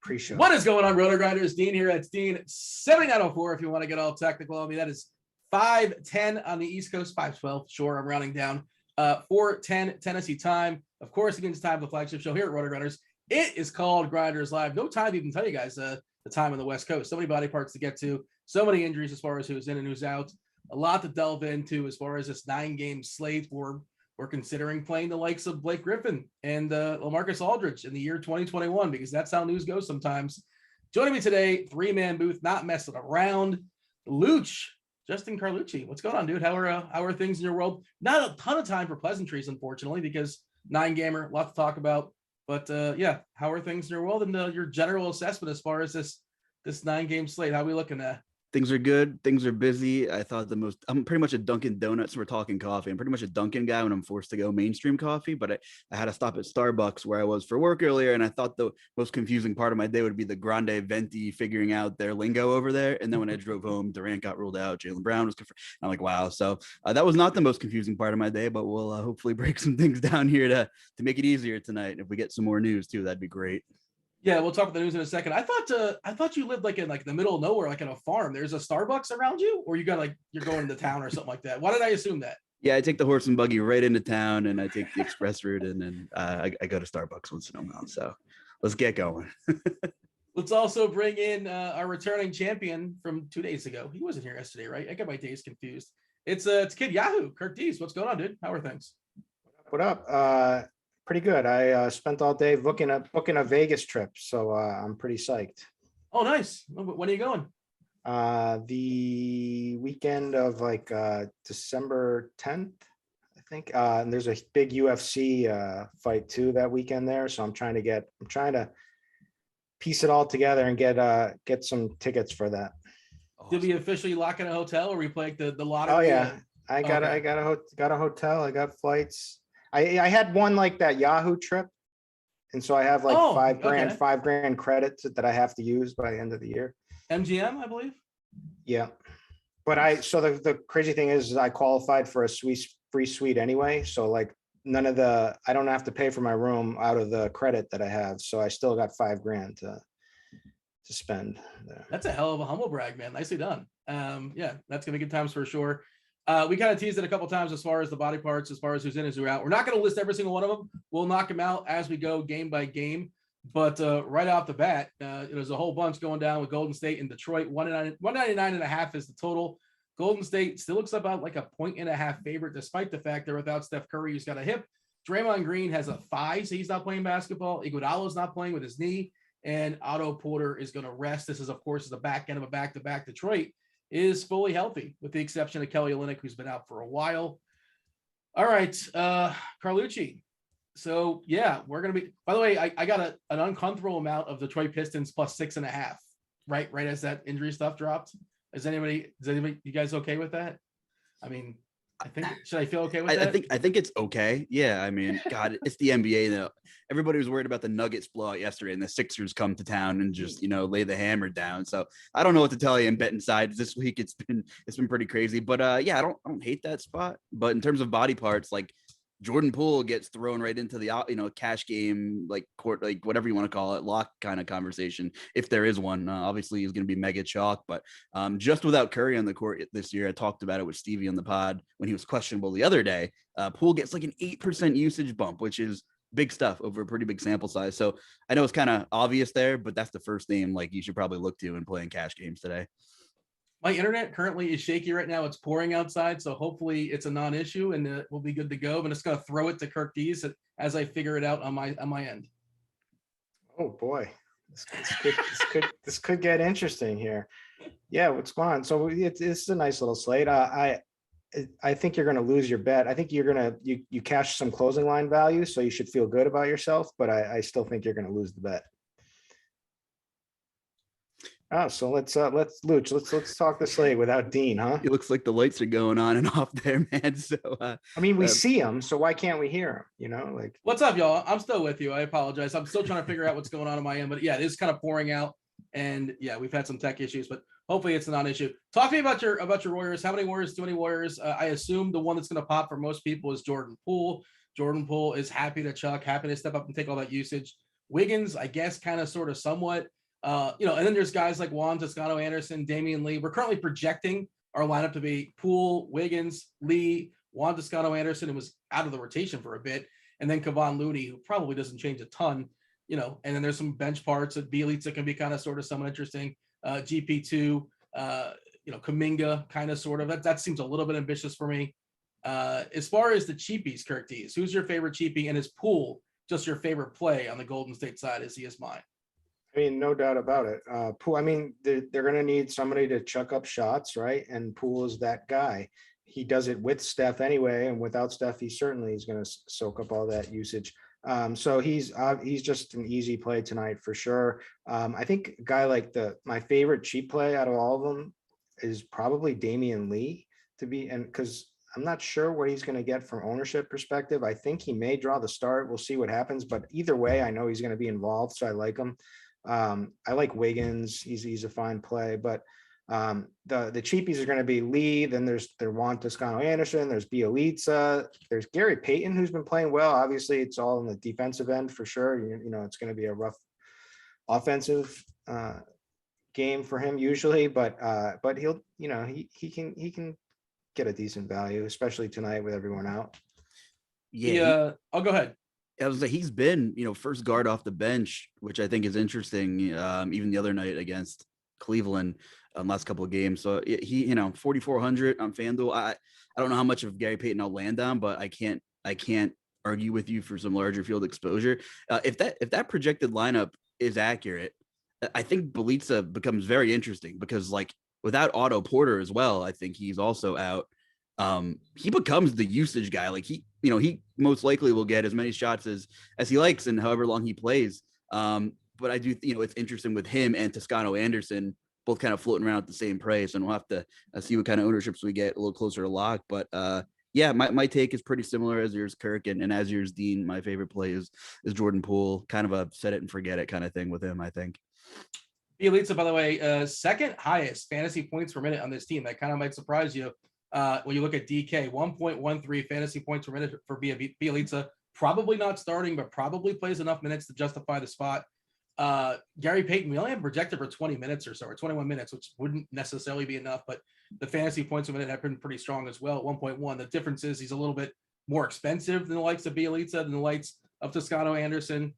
Pre-show. What is going on, Rotogrinders? Dean here. It's Dean 7904 if you want to get all technical. I mean, that is 5:10 on the East Coast, 5:12. Sure, I'm rounding down. 4:10 Tennessee time. Of course, against time of the flagship show here at Rotogrinders. It is called Grinderslive. No time to even tell you guys the time on the West Coast. So many body parts to get to. So many injuries as far as who's in and who's out. A lot to delve into as far as this 9-game slate. We're considering playing the likes of Blake Griffin and LaMarcus Aldridge in the year 2021, because that's how news goes sometimes. Joining me today, 3-man booth, not messing around, Luch, Justin Carlucci. What's going on, dude? How are things in your world? Not a ton of time for pleasantries, unfortunately, because 9-gamer, lot to talk about. But yeah, how are things in your world, and your general assessment as far as this 9-game slate? How are we looking at? Things are good. Things are busy. I'm pretty much a Dunkin' Donuts. We're talking coffee. I'm pretty much a Dunkin' guy when I'm forced to go mainstream coffee, but I had to stop at Starbucks where I was for work earlier. And I thought the most confusing part of my day would be the Grande Venti figuring out their lingo over there. And then when I drove home, Durant got ruled out. Jaylen Brown was confirmed. I'm like, wow. So that was not the most confusing part of my day, but we'll hopefully break some things down here to make it easier tonight. If we get some more news too, that'd be great. Yeah, we'll talk about the news in a second. I thought you lived in the middle of nowhere, like in a farm. There's a Starbucks around you, or you're going into town or something like that. Why did I assume that? Yeah, I take the horse and buggy right into town, and I take the express route, and then I go to Starbucks once in a while. So let's get going. Let's also bring in our returning champion from 2 days ago. He wasn't here yesterday, right? I got my days confused. It's Kid Yahoo, Kirk Dees. What's going on, dude? How are things? What up? Pretty good. I spent all day booking a Vegas trip, so I'm pretty psyched. Oh, nice. When are you going? The weekend of December 10th, I think. And there's a big UFC fight too that weekend there, so I'm trying to piece it all together and get some tickets for that. Did we officially lock in a hotel, or we play the lottery? Oh yeah, I got a hotel. I got flights. I had one like that Yahoo trip, and so I have $5 grand credits that I have to use by the end of the year. MGM, I believe. Yeah, but the crazy thing is I qualified for a free suite anyway, so I don't have to pay for my room out of the credit that I have, so I still got $5 grand to spend there. That's a hell of a humble brag, man. Nicely done. Yeah, that's gonna be good times for sure. We kind of teased it a couple times as far as the body parts, as far as who's in and who's out. We're not going to list every single one of them. We'll knock them out as we go game by game. But right off the bat, there's a whole bunch going down with Golden State and Detroit. 199.5 is the total. Golden State still looks about like a 1.5 favorite, despite the fact they're without Steph Curry, who's got a hip. Draymond Green has a thigh, so he's not playing basketball. Iguodala's not playing with his knee. And Otto Porter is going to rest. This is, of course, the back end of a back-to-back. Detroit is fully healthy, with the exception of Kelly Olynyk, who's been out for a while. All right, Carlucci. So, yeah, we're going to be – by the way, I got an uncomfortable amount of Detroit Pistons plus 6.5, right as that injury stuff dropped. Is anybody you guys okay with that? I mean, should I feel okay with that? I think it's okay. Yeah, I mean, God, it's the NBA though. Everybody was worried about the Nuggets blowout yesterday, and the Sixers come to town and just lay the hammer down. So I don't know what to tell you in betting sides this week. It's been pretty crazy, but yeah, I don't hate that spot. But in terms of body parts, like Jordan Poole gets thrown right into the cash game, like court, like whatever you want to call it, lock kind of conversation, if there is one. Obviously he's going to be mega chalk, but just without Curry on the court this year, I talked about it with Stevie on the pod when he was questionable the other day. Poole gets like an 8% usage bump, which is big stuff over a pretty big sample size. So I know it's kind of obvious there, but that's the first name like you should probably look to in playing cash games today. My internet currently is shaky right now. It's pouring outside, so hopefully it's a non-issue and we'll be good to go. But it's going to throw it to Kirk Dees as I figure it out on my end. Oh boy, this could get interesting here. Yeah, what's going on? So it's a nice little slate. I think you're going to lose your bet. I think you cash some closing line value, so you should feel good about yourself. But I still think you're going to lose the bet. Oh, so let's Luch, let's talk the slate without Dean, huh? It looks like the lights are going on and off there, man. So I mean, we see him, so why can't we hear him? You know, like what's up, y'all? I'm still with you. I apologize. I'm still trying to figure out what's going on my end, but yeah, it is kind of pouring out, and yeah, we've had some tech issues, but hopefully it's a non-issue. Talk to me about your Warriors. How many Warriors? Too many Warriors? I assume the one that's going to pop for most people is Jordan Poole. Jordan Poole is happy to happy to step up and take all that usage. Wiggins, I guess, kind of, sort of, somewhat. And then there's guys like Juan Toscano-Anderson, Damian Lee. We're currently projecting our lineup to be Poole, Wiggins, Lee, Juan Toscano-Anderson, who was out of the rotation for a bit, and then Kevon Looney, who probably doesn't change a ton, and then there's some bench parts that Bjelica can be kind of sort of somewhat interesting. GP2, Kuminga, kind of sort of. That seems a little bit ambitious for me. As far as the cheapies, Kirk Dees, who's your favorite cheapie, and is Poole just your favorite play on the Golden State side as he is mine? I mean, no doubt about it. Poole, I mean, they're going to need somebody to chuck up shots, right? And Poole is that guy. He does it with Steph anyway, and without Steph, he certainly is going to soak up all that usage. So he's just an easy play tonight for sure. I think a guy like my favorite cheap play out of all of them is probably Damian Lee and because I'm not sure what he's going to get from ownership perspective. I think he may draw the start. We'll see what happens, but either way, I know he's going to be involved, so I like him. I like Wiggins. He's a fine play, but the cheapies are going to be Lee. Then there's Juan Toscano-Anderson. There's Bjelica. There's Gary Payton, who's been playing well. Obviously, it's all in the defensive end for sure. It's going to be a rough offensive game for him usually, but he'll he can get a decent value, especially tonight with everyone out. Yeah. I'll go ahead. I was like, he's been, first guard off the bench, which I think is interesting. Even the other night against Cleveland, last couple of games. So he, 4,400 on FanDuel. I don't know how much of Gary Payton I'll land on, but I can't argue with you for some larger field exposure. If that projected lineup is accurate, I think Bjelica becomes very interesting because, like, without Otto Porter as well, I think he's also out. He becomes the usage guy. Like he most likely will get as many shots as he likes and however long he plays. But I do, it's interesting with him and Toscano-Anderson both kind of floating around at the same price, and we'll have to see what kind of ownerships we get a little closer to lock. But yeah, my take is pretty similar as yours, Kirk, and as yours, Dean. My favorite play is Jordan Poole, kind of a set it and forget it kind of thing with him, I think. Bjelica, by the way, second highest fantasy points per minute on this team. That kind of might surprise you. When you look at DK, 1.13 fantasy points per minute for Bjelica, probably not starting, but probably plays enough minutes to justify the spot. Gary Payton, we only have projected for 20 minutes or so, or 21 minutes, which wouldn't necessarily be enough, but the fantasy points per minute have been pretty strong as well at 1.1. The difference is he's a little bit more expensive than the likes of Bjelica, than the likes of Toscano-Anderson.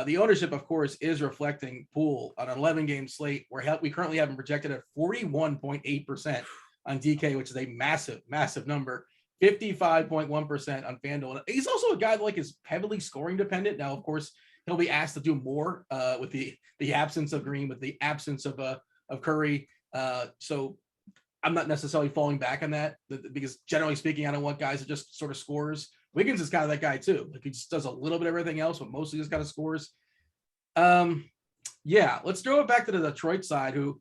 The ownership, of course, is reflecting Poole on an 11-game slate where we currently have him projected at 41.8% on DK, which is a massive, massive number. 55.1% on FanDuel. And he's also a guy that is heavily scoring dependent. Now, of course, he'll be asked to do more with the absence of Green, with the absence of Curry. So I'm not necessarily falling back on that because generally speaking, I don't want guys that just sort of scores. Wiggins is kind of that guy too. Like he just does a little bit of everything else, but mostly just kind of scores. Yeah, let's throw it back to the Detroit side, who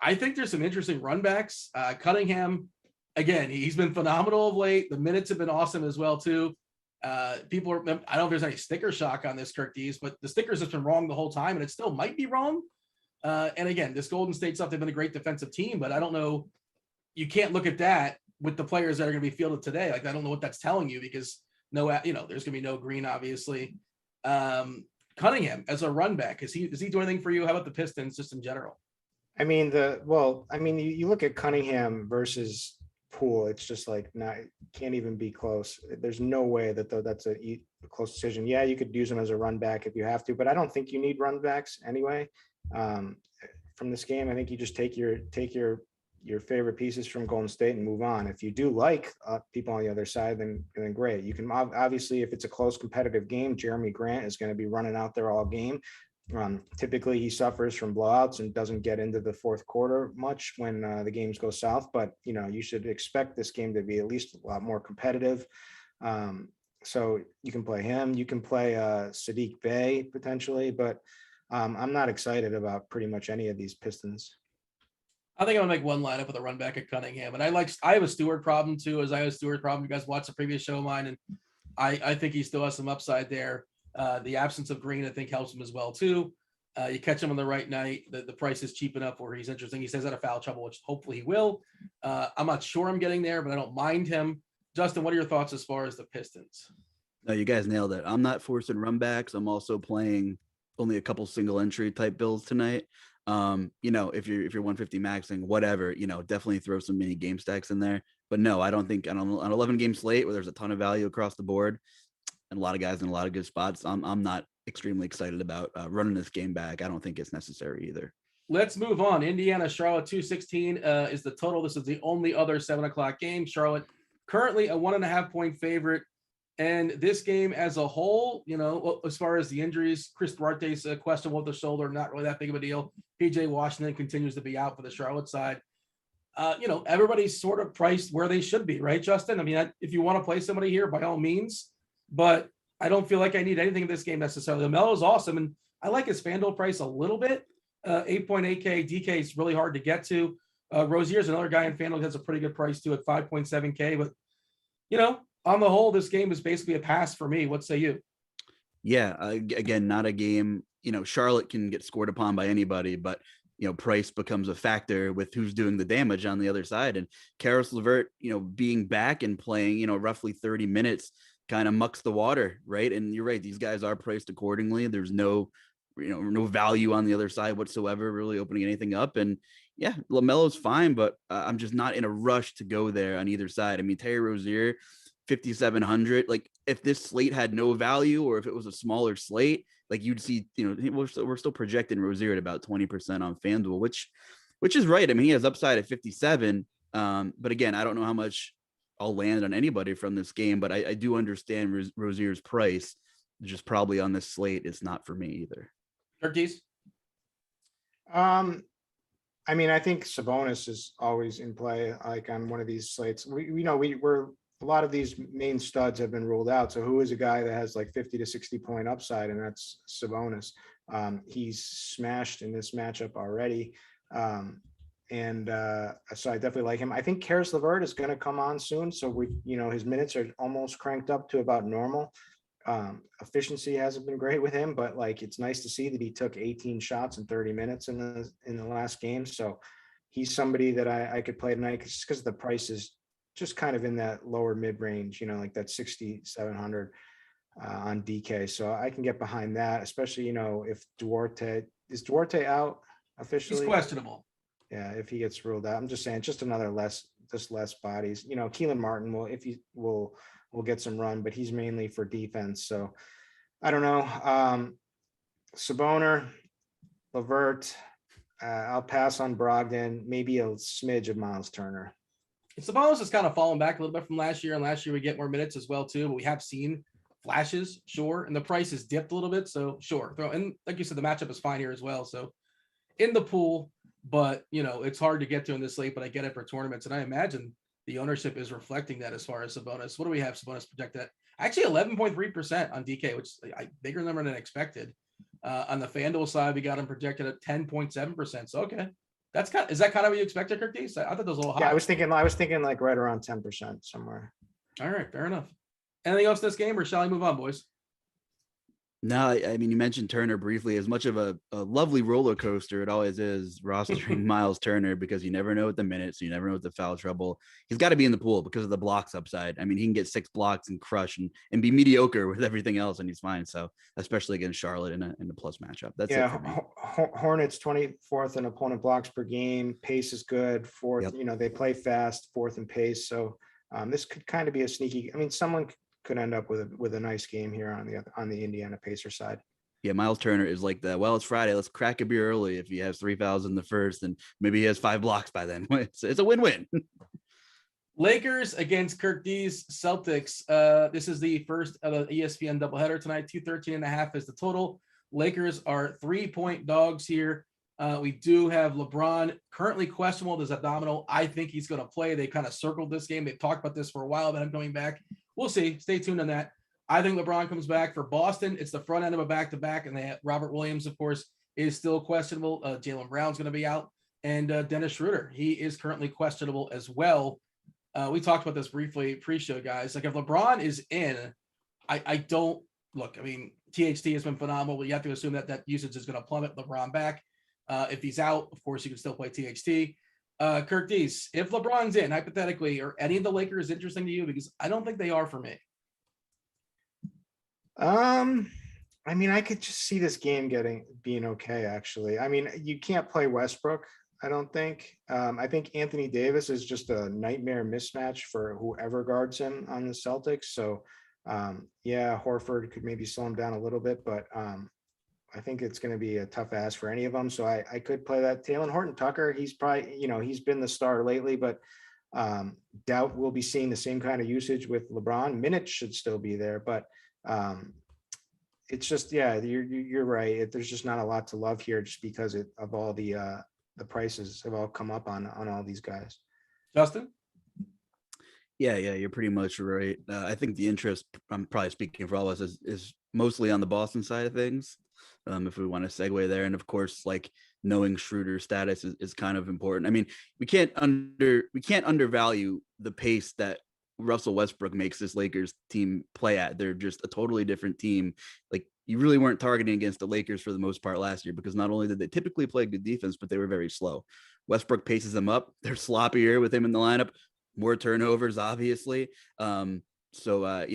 I think there's some interesting run backs. Cunningham, again, he's been phenomenal of late. The minutes have been awesome as well too. I don't know if there's any sticker shock on this, Kirk Dees, but the stickers have been wrong the whole time, and it still might be wrong. And again, this Golden State stuff, they've been a great defensive team, but I don't know. You can't look at that with the players that are going to be fielded today. Like, I don't know what that's telling you because there's going to be no Green, obviously. Cunningham as a run back, does he do anything for you? How about the Pistons just in general? I mean, you look at Cunningham versus Poole, it's just like can't even be close. There's no way that's a close decision. Yeah, you could use him as a run back if you have to, but I don't think you need run backs anyway. From this game, I think you just take your your favorite pieces from Golden State and move on. If you do like people on the other side, then great. You can obviously, if it's a close competitive game, Jeremy Grant is going to be running out there all game. Typically he suffers from blowouts and doesn't get into the fourth quarter much when the games go south, but you should expect this game to be at least a lot more competitive. So you can play him, you can play Sadiq Bey potentially, but I'm not excited about pretty much any of these Pistons. I think I'm gonna make one lineup with a run back at Cunningham, and I have a Stewart problem too, as I have a Stewart problem. You guys watched the previous show of mine, and I think he still has some upside there. The absence of Green, I think, helps him as well too. You catch him on the right night, the price is cheap enough where he's interesting. He stays out of foul trouble, which hopefully he will. I'm not sure I'm getting there, but I don't mind him. Justin, what are your thoughts as far as the Pistons? No, you guys nailed it. I'm not forcing run backs. I'm also playing only a couple single entry type builds tonight. If you're 150 maxing, whatever, definitely throw some mini game stacks in there. But no, I don't think on an 11 game slate where there's a ton of value across the board and a lot of guys in a lot of good spots, I'm not extremely excited about running this game back. I don't think it's necessary either. Let's move on. Indiana, Charlotte, 216 is the total. This is the only other 7:00 game. Charlotte currently a 1.5 point favorite. And this game as a whole, as far as the injuries, Chris Duarte's questionable with the shoulder, not really that big of a deal. PJ Washington continues to be out for the Charlotte side. Everybody's sort of priced where they should be, right, Justin? I mean, if you want to play somebody here, by all means, but I don't feel like I need anything in this game necessarily. LaMelo is awesome, and I like his FanDuel price a little bit. 8.8K, DK is really hard to get to. Rozier's another guy in FanDuel that has a pretty good price too at 5.7K, but on the whole, this game is basically a pass for me. What say you? Yeah, again, not a game. Charlotte can get scored upon by anybody, but price becomes a factor with who's doing the damage on the other side. And Karis LeVert, being back and playing, roughly 30 minutes kind of mucks the water, right? And you're right; these guys are priced accordingly. There's no value on the other side whatsoever, really opening anything up. And yeah, LaMelo's fine, but I'm just not in a rush to go there on either side. I mean, Terry Rozier, 5,700. Like if this slate had no value, or if it was a smaller slate, like you'd see, we're still projecting Rozier at about 20% on FanDuel, which is right. I mean, he has upside at 57. But again, I don't know how much I'll land on anybody from this game, but I do understand Rozier's price. Just probably on this slate, it's not for me either. Turkeys? I mean, I think Sabonis is always in play, like on one of these slates. We're a lot of these main studs have been ruled out. So who is a guy that has like 50 to 60 point upside? And that's Sabonis. He's smashed in this matchup already. So I definitely like him. I think Karis LeVert is going to come on soon. So his minutes are almost cranked up to about normal. Efficiency hasn't been great with him, but like, it's nice to see that he took 18 shots in 30 minutes in the last game. So he's somebody that I could play tonight just because the price is just kind of in that lower mid range, like that 6,700 on DK. So I can get behind that, especially, if Duarte out officially? He's questionable. Yeah, if he gets ruled out. I'm just saying, just less bodies. Keelan Martin will get some run, but he's mainly for defense. So I don't know. Sabonis, LeVert, I'll pass on Brogdon, maybe a smidge of Miles Turner. Sabonis has kind of fallen back a little bit from last year, and last year we get more minutes as well too, but we have seen flashes, sure, and the price has dipped a little bit, so sure. And like you said, the matchup is fine here as well, so in the pool, but it's hard to get to in this late, but I get it for tournaments, and I imagine the ownership is reflecting that as far as Sabonis. What do we have Sabonis projected at? Actually 11.3% on DK, which is a bigger number than expected. On the FanDuel side, we got him projected at 10.7%. So okay. Is that kind of what you expected, Kirk Dees? I thought that was a little high. Yeah, I was thinking like right around 10% somewhere. All right, fair enough. Anything else in this game, or shall I move on, boys? No, I mean, you mentioned Turner briefly. As much of a lovely roller coaster it always is rostering Miles Turner, because you never know what the minutes, you never know what the foul trouble. He's got to be in the pool because of the blocks upside. I mean, he can get 6 blocks and crush and be mediocre with everything else, and he's fine. So especially against Charlotte in a plus matchup. That's it for me. Hornets 24th in opponent blocks per game. Pace is good. 4th, Yep. They play fast, 4th in pace. So this could kind of be a sneaky. I mean, someone could end up with a nice game here on the Indiana Pacer side. Yeah, Miles Turner is like that. Well, it's Friday. Let's crack a beer early if he has 3 fouls in the first, and maybe he has 5 blocks by then. It's a win-win. Lakers against Kirk D's Celtics. This is the first of the ESPN doubleheader tonight. 213.5 is the total. Lakers are 3-point dogs here. We do have LeBron currently questionable. There's abdominal. I think he's going to play. They kind of circled this game. They've talked about this for a while, but I'm coming back. We'll see. Stay tuned on that. I think LeBron comes back for Boston. It's the front end of a back-to-back, and they have Robert Williams, of course, is still questionable. Jaylen Brown's going to be out, and Dennis Schroeder, he is currently questionable as well. We talked about this briefly pre-show, guys. Like if LeBron is in, I don't look. I mean, THT has been phenomenal, but you have to assume that usage is going to plummet. LeBron back. If he's out, of course, you can still play THT. Kirk Dees, if LeBron's in, hypothetically, are any of the Lakers interesting to you? Because I don't think they are for me. I mean, I could just see this game being okay, actually. I mean, you can't play Westbrook, I don't think. I think Anthony Davis is just a nightmare mismatch for whoever guards him on the Celtics. So, yeah, Horford could maybe slow him down a little bit, but I think it's going to be a tough ask for any of them. So I could play that. Talen Horton-Tucker, he's probably, he's been the star lately, but doubt we'll be seeing the same kind of usage with LeBron. Minutes should still be there, but it's just, yeah, you're right. There's just not a lot to love here just because of all the prices have all come up on all these guys. Justin? Yeah, you're pretty much right. I think the interest, I'm probably speaking for all of us, is mostly on the Boston side of things. If we want to segue there. And of course, like knowing Schroeder's status is kind of important. I mean, we can't undervalue the pace that Russell Westbrook makes this Lakers team play at. They're just a totally different team. Like you really weren't targeting against the Lakers for the most part last year, because not only did they typically play good defense, but they were very slow. Westbrook paces them up. They're sloppier with him in the lineup, more turnovers, obviously. So, I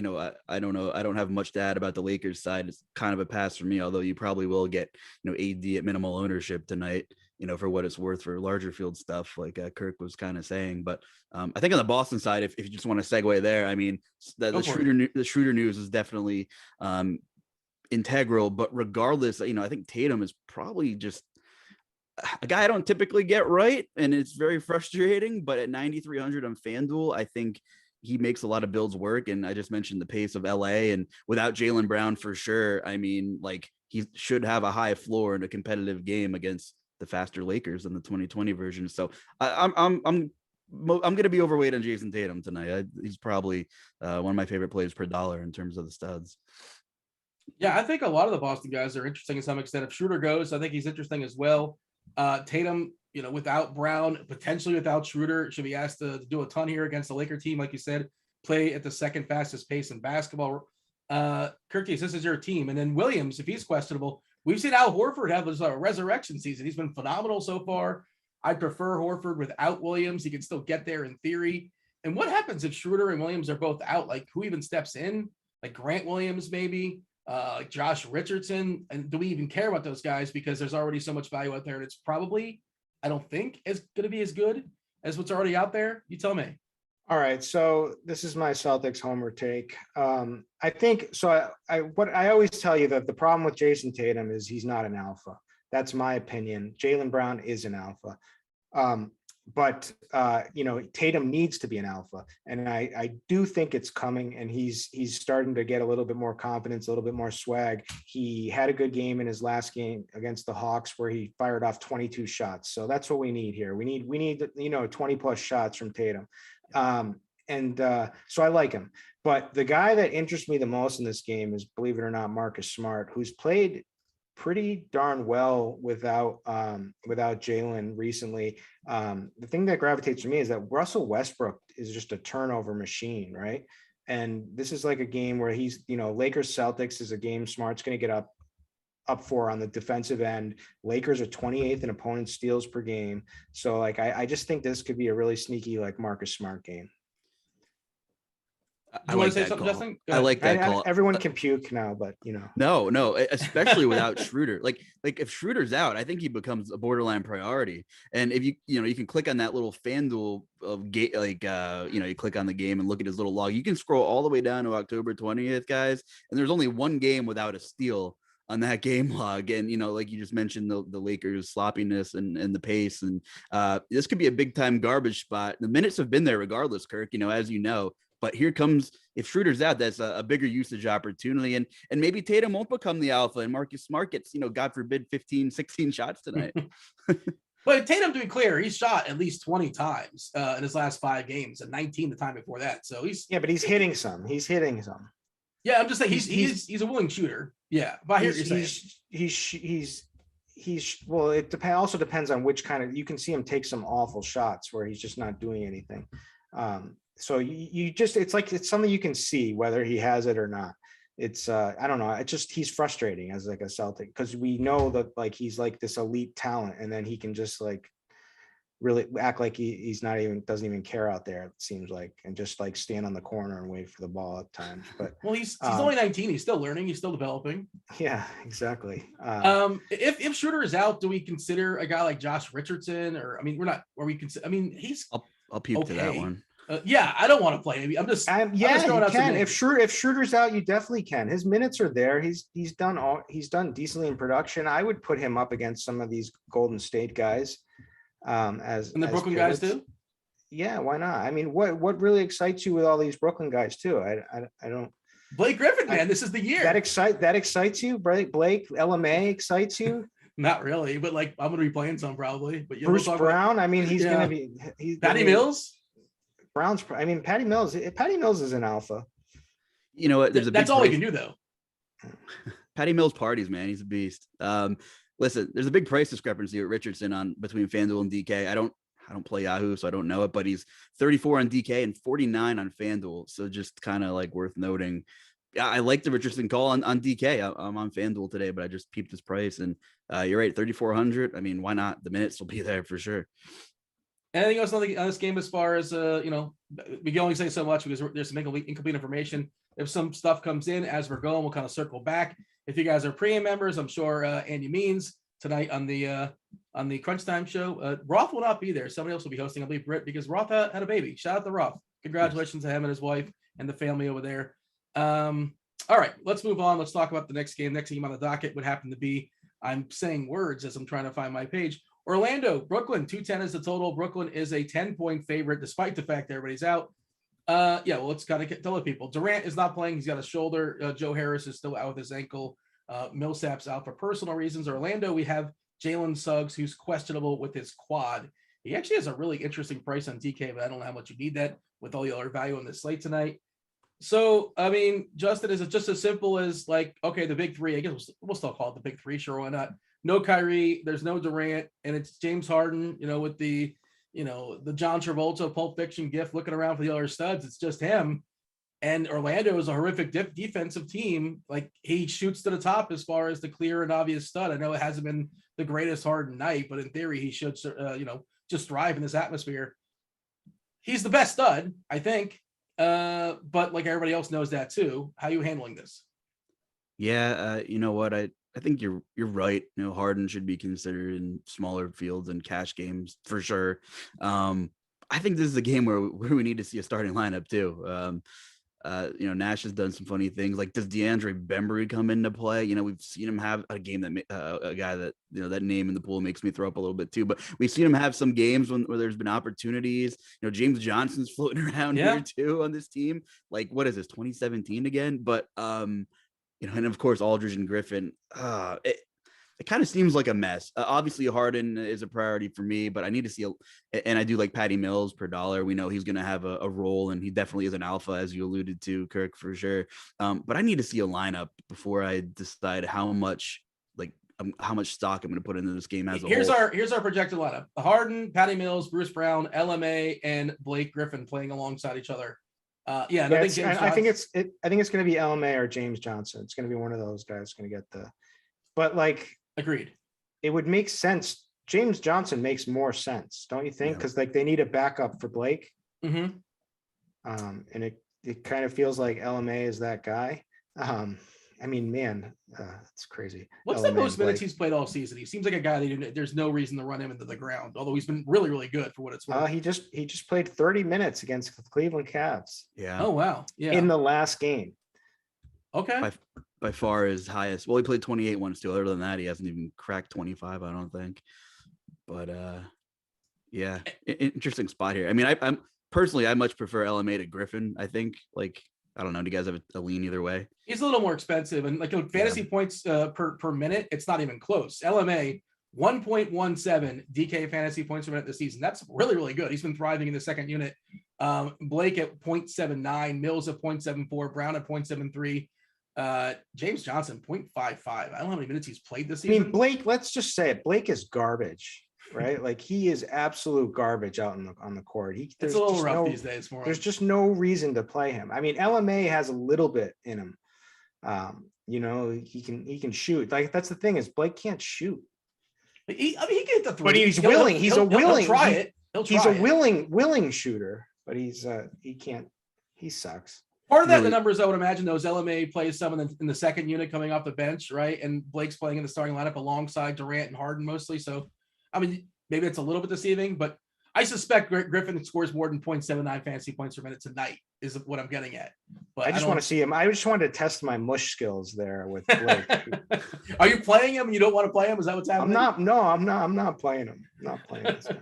don't know. I don't have much to add about the Lakers side. It's kind of a pass for me, although you probably will get, AD at minimal ownership tonight, for what it's worth for larger field stuff, like Kirk was kind of saying. But I think on the Boston side, if you just want to segue there, I mean, the Schroeder news is definitely integral. But regardless, I think Tatum is probably just a guy I don't typically get right, and it's very frustrating. But at 9,300 on FanDuel, I think he makes a lot of builds work. And I just mentioned the pace of LA, and without Jaylen Brown for sure, I mean, like he should have a high floor in a competitive game against the faster Lakers in the 2020 version. So I'm going to be overweight on Jason Tatum tonight. He's probably one of my favorite plays per dollar in terms of the studs. Yeah, I think a lot of the Boston guys are interesting to some extent. If Schroeder goes, I think he's interesting as well. Tatum, without Brown, potentially without Schroeder, should be asked to do a ton here against the Laker team. Like you said, play at the second fastest pace in basketball. Curtis, this is your team. And then Williams, if he's questionable, we've seen Al Horford have this resurrection season. He's been phenomenal so far. I prefer Horford without Williams. He can still get there in theory. And what happens if Schroeder and Williams are both out? Like who even steps in? Like Grant Williams, maybe? Like Josh Richardson? And do we even care about those guys? Because there's already so much value out there. And it's probably, I don't think, it's going to be as good as what's already out there. You tell me. All right, so this is my Celtics homer take. I think so. What I always tell you that the problem with Jason Tatum is he's not an alpha. That's my opinion. Jaylen Brown is an alpha, but Tatum needs to be an alpha, and I do think it's coming. And he's starting to get a little bit more confidence, a little bit more swag. He had a good game in his last game against the Hawks where he fired off 22 shots. So that's what we need here. We need 20 plus shots from Tatum. So I like him, but the guy that interests me the most in this game is, believe it or not, Marcus Smart, who's played pretty darn well without Jaylen recently. The thing that gravitates to me is that Russell Westbrook is just a turnover machine, right? And this is like a game where he's, Lakers Celtics is a game Smart's going to get up for on the defensive end. Lakers are 28th in opponent steals per game. So like, I just think this could be a really sneaky, like Marcus Smart game. I like that call. Justin? I like that call. Everyone can puke now, but No, especially without Schroeder. Like if Schroeder's out, I think he becomes a borderline priority. And if you can click on that little FanDuel of game, you click on the game and look at his little log. You can scroll all the way down to October 20th, guys. And there's only one game without a steal that game log. And, like you just mentioned, the Lakers sloppiness and the pace. And this could be a big time garbage spot. The minutes have been there regardless, Kirk, as you know. But here comes, if Schroeder's out, that's a bigger usage opportunity. And maybe Tatum won't become the alpha and Marcus Smart gets, God forbid, 15, 16 shots tonight. But Tatum, to be clear, he's shot at least 20 times in his last 5 games and 19 the time before that. So but he's hitting some. Yeah, I'm just saying he's a willing shooter. Yeah, but I hear what you're saying. Well, it also depends on which kind of, you can see him take some awful shots where he's just not doing anything. So it's something you can see whether he has it or not. It's I don't know. He's frustrating as like a Celtic, because we know that like he's like this elite talent, and then he can just like really act like he's not even, doesn't even care out there, it seems like, and just like stand on the corner and wait for the ball at times. But well, he's only 19. He's still learning. He's still developing. Yeah, exactly. If Schroeder is out, do we consider a guy like Josh Richardson? Or I mean, we're not. Or we consider. I mean, he's. I'll puke to that one. Yeah, I don't want to play. I'm just you can. If Schroeder's out, you definitely can. His minutes are there. He's done decently in production. I would put him up against some of these Golden State guys. As Brooklyn guys too. Yeah, why not? I mean, what really excites you with all these Brooklyn guys too? I don't. Blake Griffin, man, this is the year. That excites you, Blake LMA excites you. Not really, but like I'm gonna be playing some probably. But Bruce Brown, I mean, he's gonna be. Patty Mills. Patty Mills is an alpha. You know what? That's all he can do though. Patty Mills parties, man. He's a beast. Listen, there's a big price discrepancy with Richardson between FanDuel and DK. I don't play Yahoo, so I don't know it, but he's 34 on DK and 49 on FanDuel. So just kind of like worth noting. Yeah, I like the Richardson call on DK. I'm on FanDuel today, but I just peeped his price, and you're right, 3,400. I mean, why not? The minutes will be there for sure. Anything else on this game as far as, we can only say so much because there's some incomplete information. If some stuff comes in as we're going, we'll kind of circle back. If you guys are premium members, I'm sure Andy Means tonight on the Crunch Time show. Roth will not be there. Somebody else will be hosting, I believe, Britt, because Roth had a baby. Shout out to Roth. Congratulations to him and his wife and the family over there. All right, let's move on. Let's talk about the next game. Next game on the docket would happen to be, I'm saying words as I'm trying to find my page. Orlando, Brooklyn, 210 is the total. Brooklyn is a 10-point favorite, despite the fact that everybody's out. Let's kind of tell the people. Durant is not playing. He's got a shoulder. Joe Harris is still out with his ankle. Millsap's out for personal reasons. Orlando, we have Jalen Suggs, who's questionable with his quad. He actually has a really interesting price on DK, but I don't know how much you need that with all the other value on this slate tonight. So, I mean, Justin, is it just as simple as like, okay, the big three, I guess we'll still call it the big three. Sure, why not? No Kyrie, there's no Durant, and it's James Harden, with the John Travolta Pulp Fiction gift looking around for the other studs. It's just him. And Orlando is a horrific defensive team. Like, he shoots to the top as far as the clear and obvious stud. I know it hasn't been the greatest Harden night, but in theory, he should, just thrive in this atmosphere. He's the best stud, I think. But like everybody else knows that too. How are you handling this? Yeah, you know what? I think you're right. Harden should be considered in smaller fields and cash games for sure. I think this is a game where we need to see a starting lineup too. Nash has done some funny things. Like, does DeAndre Bembry come into play? We've seen him have a game that a guy that that name in the pool makes me throw up a little bit too. But we've seen him have some games where there's been opportunities. James Johnson's floating around here too on this team. Like, what is this, 2017 again? But and of course Aldridge and Griffin. It kind of seems like a mess. Obviously, Harden is a priority for me, but I need to see and I do like Patty Mills per dollar. We know he's going to have a role, and he definitely is an alpha, as you alluded to, Kirk, for sure. But I need to see a lineup before I decide how much stock I'm going to put into this game as a whole. Here's our projected lineup: Harden, Patty Mills, Bruce Brown, LMA, and Blake Griffin playing alongside each other. I think it's going to be LMA or James Johnson. It's going to be one of those guys going to get but like. Agreed. It would make sense. James Johnson makes more sense, don't you think? Because they need a backup for Blake. Mm-hmm. And it kind of feels like LMA is that guy. It's crazy. What's the most minutes he's played all season? He seems like a guy that there's no reason to run him into the ground, although he's been really, really good for what it's worth. He just played 30 minutes against the Cleveland Cavs. Yeah. Oh wow. Yeah. In the last game. Okay. By far his highest. Well, he played 28 once too. Other than that, he hasn't even cracked 25, I don't think. But yeah, interesting spot here. I mean, I'm personally, I much prefer LMA to Griffin. I think, like, I don't know. Do you guys have a lean either way? He's a little more expensive, and like fantasy points per minute, it's not even close. LMA 1.17 DK fantasy points per minute this season. That's really, really good. He's been thriving in the second unit. Blake at 0.79, Mills at 0.74, Brown at 0.73. James Johnson 0.55. I don't know how many minutes he's played this season. I mean, Blake, let's just say it. Blake is garbage, right? Like, he is absolute garbage out on the court. It's a little rough these days for him. There's just no reason to play him. I mean, LMA has a little bit in him. You know, he can shoot. Like, that's the thing, is Blake can't shoot. He can hit the three, but he's willing. He'll try it. He's a willing shooter, but he can't. He sucks. Part of that, the numbers, I would imagine, those LMA plays some in the second unit coming off the bench, right? And Blake's playing in the starting lineup alongside Durant and Harden mostly. So, I mean, maybe it's a little bit deceiving, but I suspect Griffin scores more than 0.79 fantasy points per minute tonight, is what I'm getting at. But I just want to see him. I just wanted to test my mush skills there with Blake. Are you playing him? You don't want to play him? Is that what's happening? I'm not playing him. I'm not playing this guy.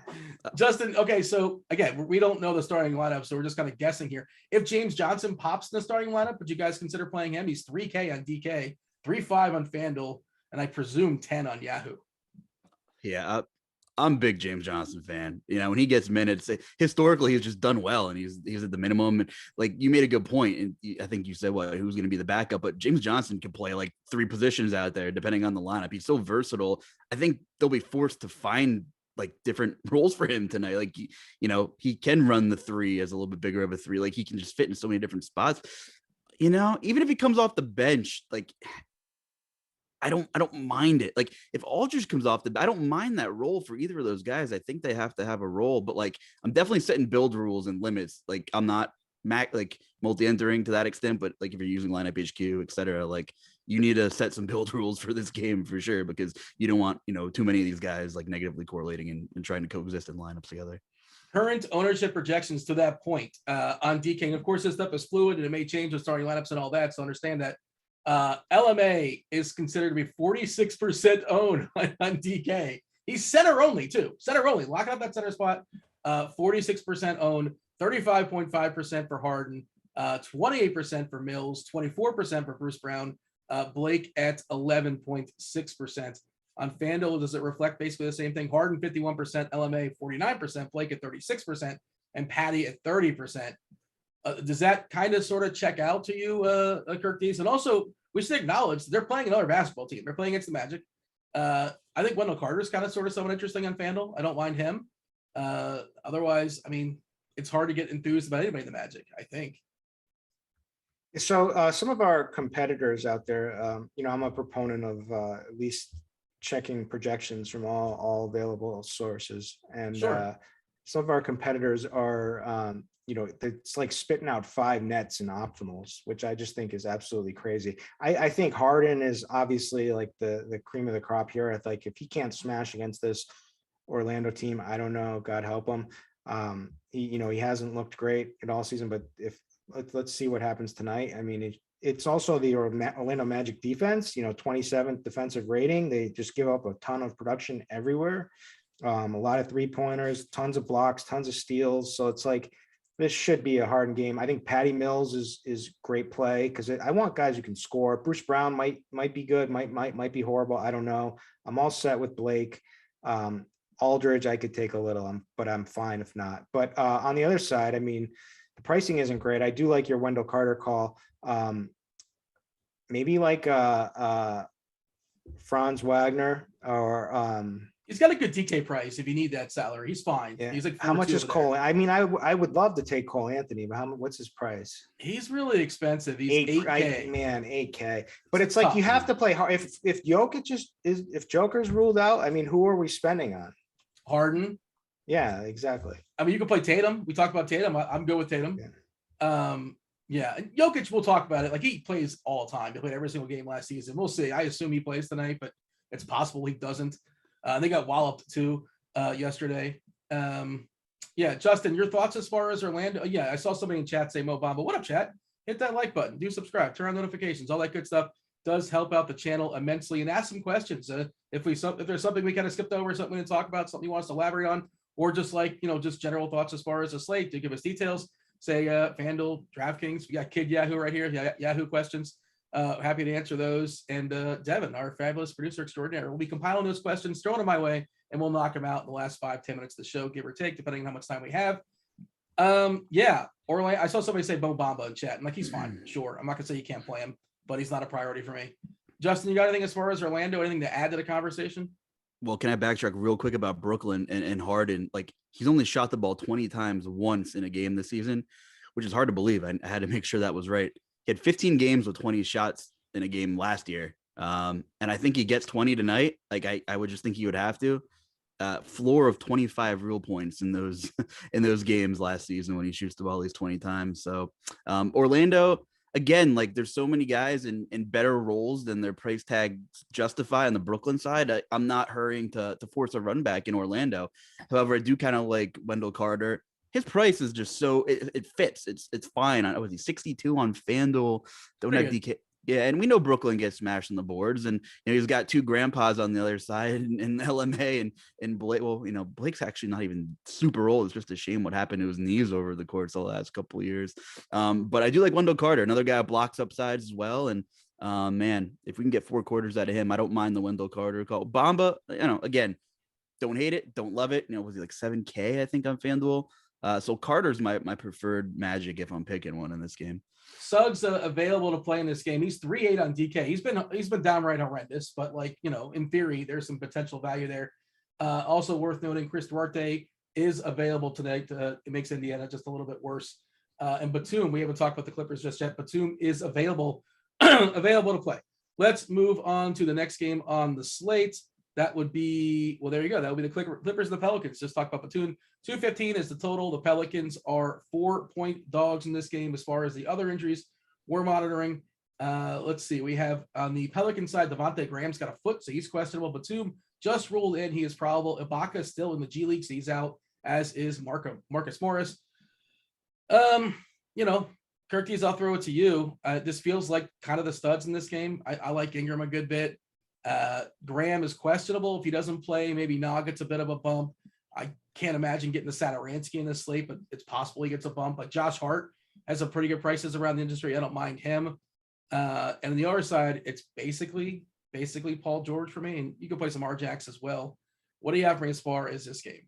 Justin, okay, so again, we don't know the starting lineup, so we're just kind of guessing here. If James Johnson pops in the starting lineup, would you guys consider playing him? He's 3K on DK, 3.5 on FanDuel, and I presume 10 on Yahoo. Yeah, I'm a big James Johnson fan. You know, when he gets minutes, historically he's just done well, and he's at the minimum. And like, you made a good point, and I think you said who's going to be the backup, but James Johnson can play like 3 positions out there depending on the lineup. He's so versatile. I think they'll be forced to find like different roles for him tonight. Like, you know, he can run the 3 as a little bit bigger of a 3. Like, he can just fit in so many different spots. You know, even if he comes off the bench, like, I don't mind it. Like, if Aldridge comes off I don't mind that role for either of those guys. I think they have to have a role, but like, I'm definitely setting build rules and limits. Like, I'm not multi-entering to that extent, but like, if you're using lineup HQ, etc., like, you need to set some build rules for this game for sure, because you don't want, you know, too many of these guys like negatively correlating and trying to coexist in lineups together. Current ownership projections to that point on DK. And of course, this stuff is fluid and it may change with starting lineups and all that. So understand that. LMA is considered to be 46% owned on DK. He's center only too. Center only. Locking up that center spot. 46% owned. 35.5% for Harden. 28% for Mills. 24% for Bruce Brown. Blake at 11.6%. On FanDuel, does it reflect basically the same thing? Harden 51%, LMA 49%, Blake at 36%, and Patty at 30%. Does that kind of sort of check out to you, Kirk Dees? And also, we should acknowledge they're playing another basketball team. They're playing against the Magic. I think Wendell Carter is kind of sort of someone interesting on FanDuel. I don't mind him. Otherwise, I mean, it's hard to get enthused about anybody in the Magic, I think. So some of our competitors out there, you know, I'm a proponent of at least checking projections from all available sources. And Sure. Some of our competitors are, you know, it's like spitting out 5 nets in optimals, which I just think is absolutely crazy. I think Harden is obviously like the cream of the crop here. Like, if he can't smash against this Orlando team, I don't know, God help him. He hasn't looked great in all season, but let's see what happens tonight. I mean, it's also the Orlando Magic defense, you know, 27th defensive rating. They just give up a ton of production everywhere. A lot of 3-pointers, tons of blocks, tons of steals. So it's like, this should be a Harden game. I think Patty Mills is great play, because I want guys who can score. Bruce Brown might be good, might be horrible. I don't know. I'm all set with Blake. Aldridge, I could take a little, but I'm fine if not. But on the other side, I mean, the pricing isn't great. I do like your Wendell Carter call. Maybe like Franz Wagner, or He's got a good DK price if you need that salary. He's fine. yeah. He's like, how much is 42 Cole? I mean, I would love to take Cole Anthony, but what's his price? He's really expensive. He's 8K. Man, 8K. But it's like, you have to play hard. If Jokic if Joker's ruled out, I mean, who are we spending on? Harden. Yeah, exactly. I mean, you can play Tatum. We talked about Tatum. I'm good with Tatum. Yeah. Yeah. And Jokic, we'll talk about it. Like, he plays all the time. He played every single game last season. We'll see. I assume he plays tonight, but it's possible he doesn't. They got walloped too yesterday. Yeah, Justin, your thoughts as far as Orlando? Yeah, I saw somebody in chat say Mo Bamba. What up, chat? hit that like button, do subscribe, turn on notifications, all that good stuff does help out the channel immensely. And ask some questions. If there's something we kind of skipped over, something to talk about, something you want us to elaborate on, or just like, just general thoughts as far as the slate, to give us details, say FanDuel, DraftKings, we got Kid Yahoo right here, Yahoo questions. Happy to answer those. And Devin, our fabulous producer extraordinaire, will be compiling those questions, throwing them my way, and we'll knock them out in the last 5-10 minutes of the show, give or take, depending on how much time we have. Orlando, I saw somebody say Bo Bamba in chat, and like, he's fine, sure. I'm not gonna say you can't play him, but he's not a priority for me. Justin, you got anything as far as Orlando, anything to add to the conversation? Well, can I backtrack real quick about Brooklyn and Harden? Like, he's only shot the ball 20 times once in a game this season, which is hard to believe. I had to make sure that was right. He had 15 games with 20 shots in a game last year. And I think he gets 20 tonight. Like, I would just think he would have to. Floor of 25 real points in those in those games last season when he shoots the ball at least 20 times. So Orlando, again, like, there's so many guys in better roles than their price tag justify on the Brooklyn side. I'm not hurrying to force a run back in Orlando. However, I do kind of like Wendell Carter. His price is just so it fits. It's fine. I was 62 on FanDuel. Don't have DK. Yeah, and we know Brooklyn gets smashed on the boards, and he's got two grandpas on the other side in LMA and Blake. Well, Blake's actually not even super old. It's just a shame what happened to his knees over the course the last couple of years. But I do like Wendell Carter, another guy who blocks up sides as well. And man, if we can get 4 quarters out of him, I don't mind the Wendell Carter call. Bamba, again, don't hate it, don't love it. Was he like 7K, I think, on FanDuel? So Carter's my preferred Magic if I'm picking one in this game. Suggs available to play in this game. He's 3.8 on DK. He's been downright horrendous, but in theory, there's some potential value there. Also worth noting, Chris Duarte is available tonight. It makes Indiana just a little bit worse. And Batum, we haven't talked about the Clippers just yet. Batum is available to play. Let's move on to the next game on the slate. That would be, well, there you go. That would be the Clippers and the Pelicans. Just talk about Batum. 215 is the total. The Pelicans are 4-point dogs in this game as far as the other injuries we're monitoring. Let's see. We have on the Pelican side, Devontae Graham's got a foot, so he's questionable. Batum just ruled in. He is probable. Ibaka is still in the G League, so he's out, as is Marcus Morris. Curtis, I'll throw it to you. This feels like kind of the studs in this game. I like Ingram a good bit. Graham is questionable. If he doesn't play, maybe Nog gets a bit of a bump. I can't imagine getting the Satoransky in this slate, but it's possible he gets a bump. Like Josh Hart has some pretty good prices around the industry. I don't mind him. And on the other side, it's basically Paul George for me. And you can play some RJax as well. What do you have for me as far as this game?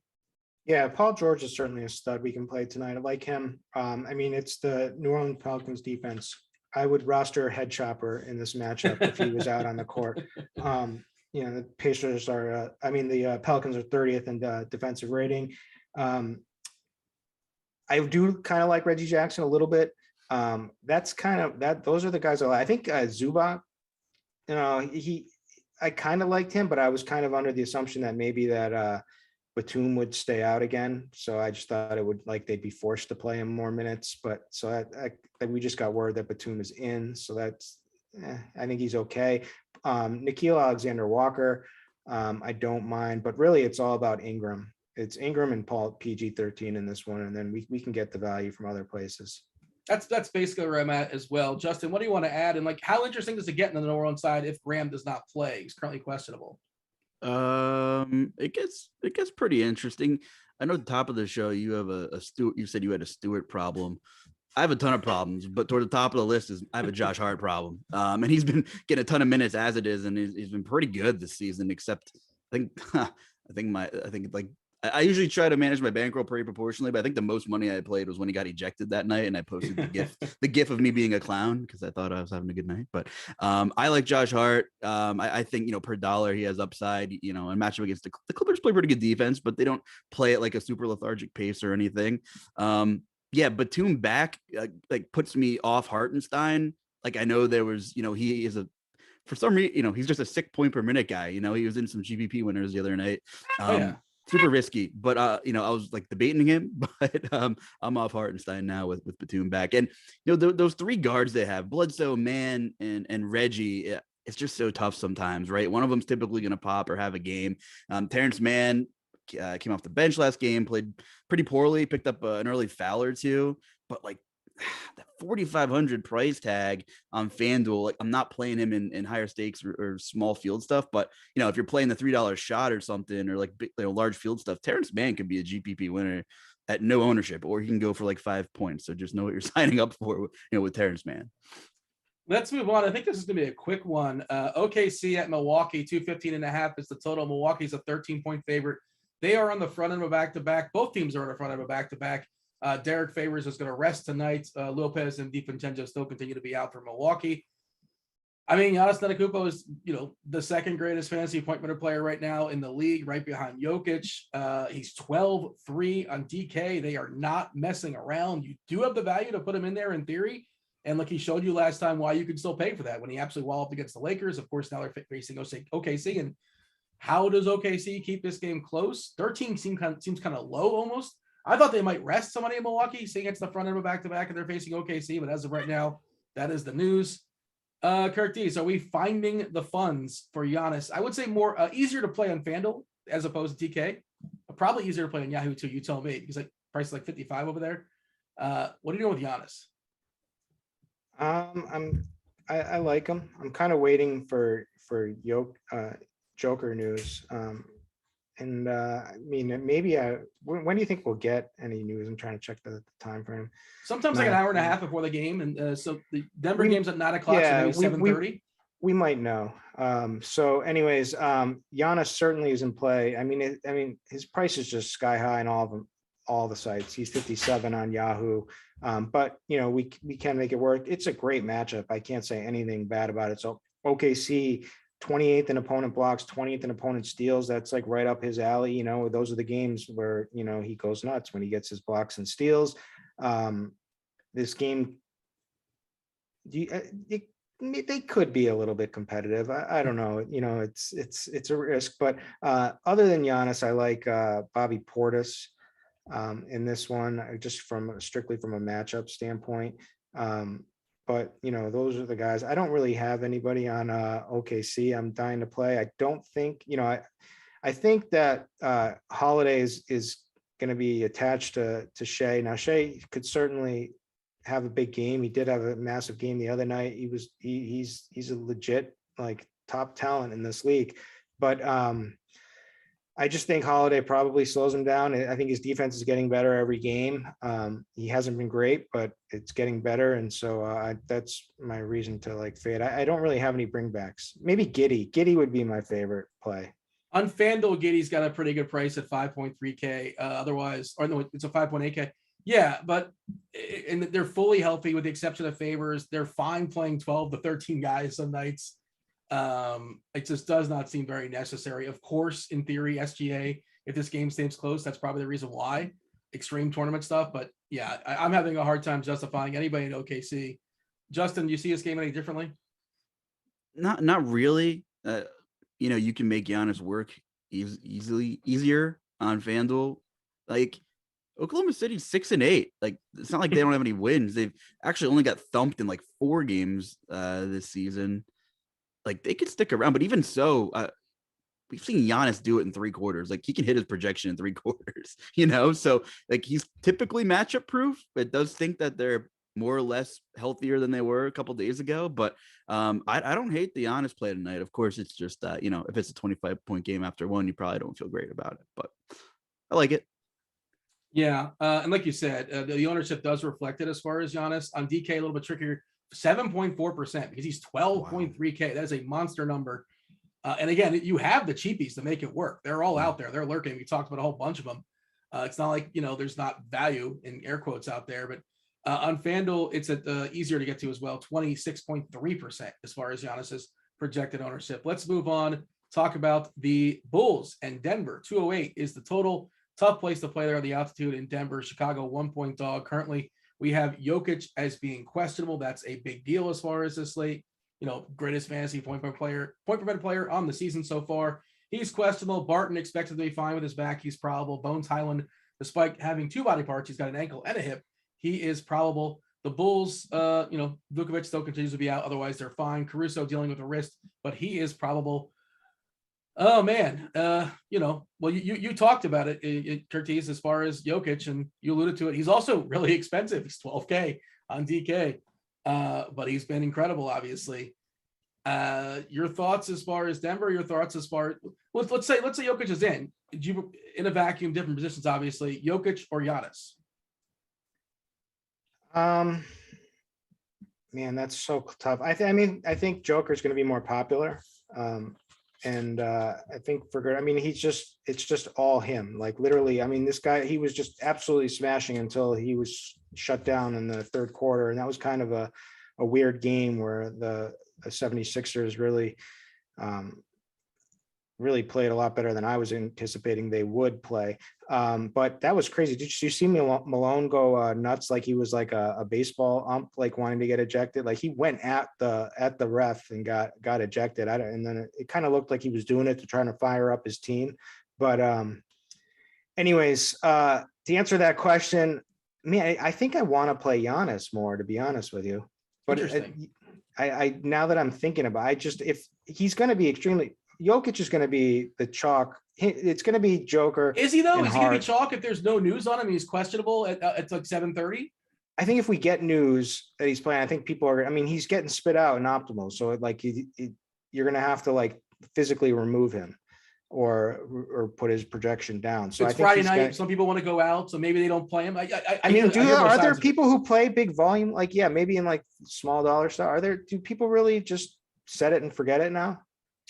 Yeah, Paul George is certainly a stud we can play tonight. I like him. It's the New Orleans Pelicans defense. I would roster Head Chopper in this matchup if he was out on the court. The Pacers are, the Pelicans are 30th in defensive rating. I do kind of like Reggie Jackson a little bit. That's kind of that. Those are the guys I like. I think Zubac, I kind of liked him, but I was kind of under the assumption that maybe that Batum would stay out again. So I just thought they'd be forced to play him more minutes. But so we just got word that Batum is in. So that's, I think he's okay. Nickeil Alexander-Walker, I don't mind, but really it's all about Ingram. It's Ingram and Paul PG-13 in this one. And then we can get the value from other places. That's basically where I'm at as well. Justin, what do you want to add? And how interesting does it get in the New Orleans side if Graham does not play? He's currently questionable. It gets pretty interesting. I know at the top of the show you have a Stewart. You said you had a Stewart problem. I have a ton of problems, but toward the top of the list is I have a Josh Hart problem. And he's been getting a ton of minutes as it is, and he's been pretty good this season. Except I usually try to manage my bankroll pretty proportionally, but I think the most money I played was when he got ejected that night, and I posted the gif of me being a clown because I thought I was having a good night. But I like Josh Hart. I think per dollar he has upside. In matchup against the Clippers play pretty good defense, but they don't play at like a super lethargic pace or anything. Batum back puts me off Hartenstein. Like I know there was he is for some reason he's just a 6 point per minute guy. He was in some GPP winners the other night. Super risky, but I was debating him, but I'm off Hartenstein now with Batum back. And those 3 guards they have, Bledsoe, Mann, and Reggie, it's just so tough sometimes, right? One of them's typically going to pop or have a game. Terrence Mann came off the bench last game, played pretty poorly, picked up an early foul or two, but that 4,500 price tag on FanDuel. Like, I'm not playing him in higher stakes or small field stuff, but if you're playing the $3 shot or something, or like big, large field stuff, Terrence Mann could be a GPP winner at no ownership, or he can go for like 5 points. So just know what you're signing up for, with Terrence Mann. Let's move on. I think this is going to be a quick one. OKC at Milwaukee, 215.5 is the total. Milwaukee's a 13-point favorite. They are on the front end of a back-to-back. Both teams are on the front end of a back-to-back. Derek Favors is going to rest tonight. Lopez and DiVincenzo still continue to be out for Milwaukee. I mean, Giannis Antetokounmpo is, the second greatest fantasy point guard player right now in the league, right behind Jokic. He's 12-3 on DK. They are not messing around. You do have the value to put him in there in theory. And like he showed you last time, why you could still pay for that when he absolutely walloped against the Lakers. Of course, now they're facing OKC. And how does OKC keep this game close? 13 seems kind of low almost. I thought they might rest somebody in Milwaukee, seeing it's the front end of a back-to-back and they're facing OKC. But as of right now, that is the news. Kirk D, so are we finding the funds for Giannis? I would say more easier to play on FanDuel as opposed to DK. Probably easier to play on Yahoo too. You tell me, because price is like 55 over there. What are you doing with Giannis? I like him. I'm kind of waiting for Joker news. And I mean, maybe when do you think we'll get any news? I'm trying to check the time frame. Sometimes like an hour and a half before the game, and so the Denver game's at 9 o'clock, so maybe 7:30. We might know. So, anyways, Giannis certainly is in play. I mean, his price is just sky high on all the sites. He's 57 on Yahoo. But we can make it work. It's a great matchup. I can't say anything bad about it. So OKC 28th in opponent blocks, 20th in opponent steals. That's like right up his alley. Those are the games where he goes nuts when he gets his blocks and steals. This game, they could be a little bit competitive. I don't know. It's a risk. But other than Giannis, I like Bobby Portis in this one, just strictly from a matchup standpoint. But those are the guys. I don't really have anybody on OKC. I'm dying to play. I don't think, I think that Holiday is going to be attached to Shea. Now Shea could certainly have a big game. He did have a massive game the other night. He's a legit like top talent in this league. But I just think Holiday probably slows him down. I think his defense is getting better every game. He hasn't been great, but it's getting better. And so that's my reason to like fade. I don't really have any bringbacks. Maybe Giddey. Giddey would be my favorite play. On FanDuel, Giddey's got a pretty good price at 5.3K. Otherwise, or no, it's a 5.8K. Yeah, but and they're fully healthy with the exception of Favors. They're fine playing 12 to 13 guys some nights. It just does not seem very necessary. Of course, in theory, SGA, if this game stays close, that's probably the reason why. Extreme tournament stuff. But yeah, I'm having a hard time justifying anybody in OKC. Justin, do you see this game any differently? Not really. You can make Giannis work easier on FanDuel. Like Oklahoma City's 6-8. Like it's not like they don't have any wins. They've actually only got thumped in like 4 games this season. Like they could stick around, but even so, we've seen Giannis do it in 3 quarters. Like he can hit his projection in 3 quarters, So like he's typically matchup proof. It does think that they're more or less healthier than they were a couple days ago. But I don't hate the Giannis play tonight. Of course, it's just if it's a 25-point game after 1, you probably don't feel great about it. But I like it. Yeah, and like you said, the ownership does reflect it as far as Giannis. On DK, a little bit trickier. 7.4% because he's 12.3K. That is a monster number. And again, you have the cheapies to make it work. They're all out there. They're lurking. We talked about a whole bunch of them. It's not like, there's not value in air quotes out there, but on FanDuel, it's easier to get to as well. 26.3% as far as Giannis's projected ownership. Let's move on. Talk about the Bulls and Denver. 208 is the total. Tough place to play there on the altitude in Denver. Chicago 1-point dog. Currently, we have Jokic as being questionable. That's a big deal as far as this slate. Greatest fantasy point per minute player on the season so far. He's questionable. Barton expected to be fine with his back. He's probable. Bones Highland, despite having 2 body parts, he's got an ankle and a hip. He is probable. The Bulls, Vukovic still continues to be out. Otherwise, they're fine. Caruso dealing with a wrist, but he is probable. Oh man, well, you talked about it, Curtis, as far as Jokic, and you alluded to it. He's also really expensive. He's 12K on DK. But he's been incredible, obviously. Your thoughts as far as Denver, your thoughts as far let's say Jokic is in. Did you in a vacuum, different positions, obviously, Jokic or Giannis? Man, that's so tough. I think Joker's going to be more popular. I think it's just all him. Like literally, I mean, this guy, he was just absolutely smashing until he was shut down in the third quarter. And that was kind of a weird game where the 76ers really played a lot better than I was anticipating they would play. But that was crazy. Did you see Malone go nuts? Like he was like a baseball ump, like wanting to get ejected. Like he went at the ref and got ejected. And then it kind of looked like he was doing it to try to fire up his team. But anyways, to answer that question, I think I want to play Giannis more, to be honest with you. But I now that I'm thinking about it, if he's going to be Jokic is going to be the chalk. It's going to be Joker. Is he though? Is he going to be chalk if there's no news on him? He's questionable at like 7:30. I think if we get news that he's playing, I think people are. I mean, he's getting spit out in optimal, so like you're going to have to like physically remove him or put his projection down. So it's Friday night. Some people want to go out, so maybe they don't play him. Are there people who play big volume? Like, yeah, maybe in like small dollar stuff. Do people really just set it and forget it now?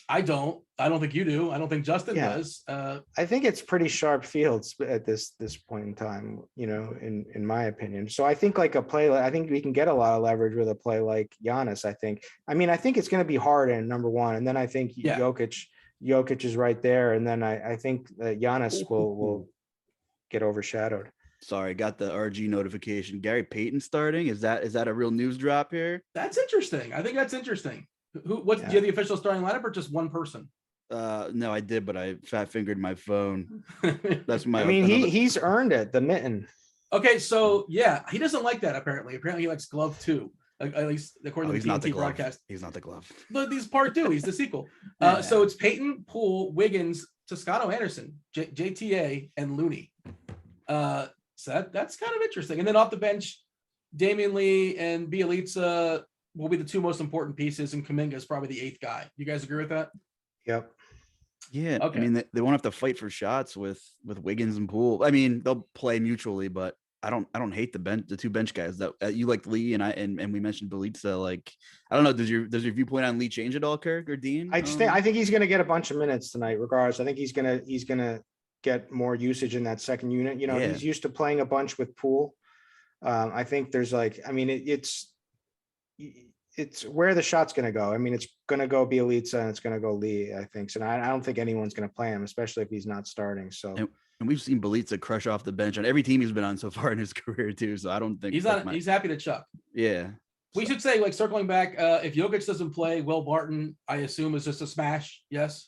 I don't think you do. I don't think Justin does. I think it's pretty sharp fields at this point in time, in my opinion. So I think like a play, I think we can get a lot of leverage with a play like Giannis. I think it's going to be Harden, number one. And then I think Jokic is right there. And then I think that Giannis will get overshadowed. Sorry, got the RG notification. Gary Payton starting. Is that a real news drop here? That's interesting. I think that's interesting. Do you have the official starting lineup or just one person? No, I did, but I fat fingered my phone. That's my. He's earned it. The mitten. Okay, so yeah, he doesn't like that. Apparently, he likes glove too. At least according to the TNT broadcast. He's not the glove. But he's part two. He's the sequel. So it's Peyton, Poole, Wiggins, Toscano Anderson, JTA, and Looney. So that's kind of interesting. And then off the bench, Damian Lee and Bielitsa will be the two most important pieces, and Kuminga is probably the eighth guy. You guys agree with that? Yep. Yeah. Okay. I mean, they won't have to fight for shots with Wiggins and Poole. I mean, they'll play mutually, but I don't hate the two bench guys that you like Lee and we mentioned Bielitsa. Like, I don't know. Does your viewpoint on Lee change at all, Kirk or Dean? I think he's going to get a bunch of minutes tonight, regardless. I think he's going to get more usage in that second unit. He's used to playing a bunch with Poole. I think there's it's where the shot's going to go. I mean, it's going to go Bielitsa and it's going to go Lee, I think. So I don't think anyone's going to play him, especially if he's not starting. So, and we've seen Bielitsa crush off the bench on every team he's been on so far in his career too. So I don't think he's happy to chuck. Yeah. We should say, like, circling back, if Jokic doesn't play, Will Barton, I assume, is just a smash. Yes.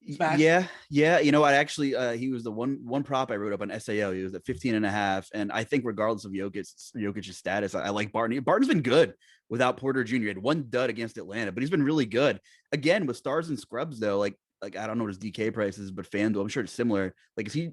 Smash. Yeah. You know what? Actually, he was the one prop I wrote up on SAO. He was at 15.5. And I think regardless of Jokic's status, I like Barton. Barton's been good without Porter Jr. He had one dud against Atlanta, but he's been really good. Again, with stars and scrubs, though, like I don't know what his DK price is, but FanDuel, I'm sure it's similar. Like, he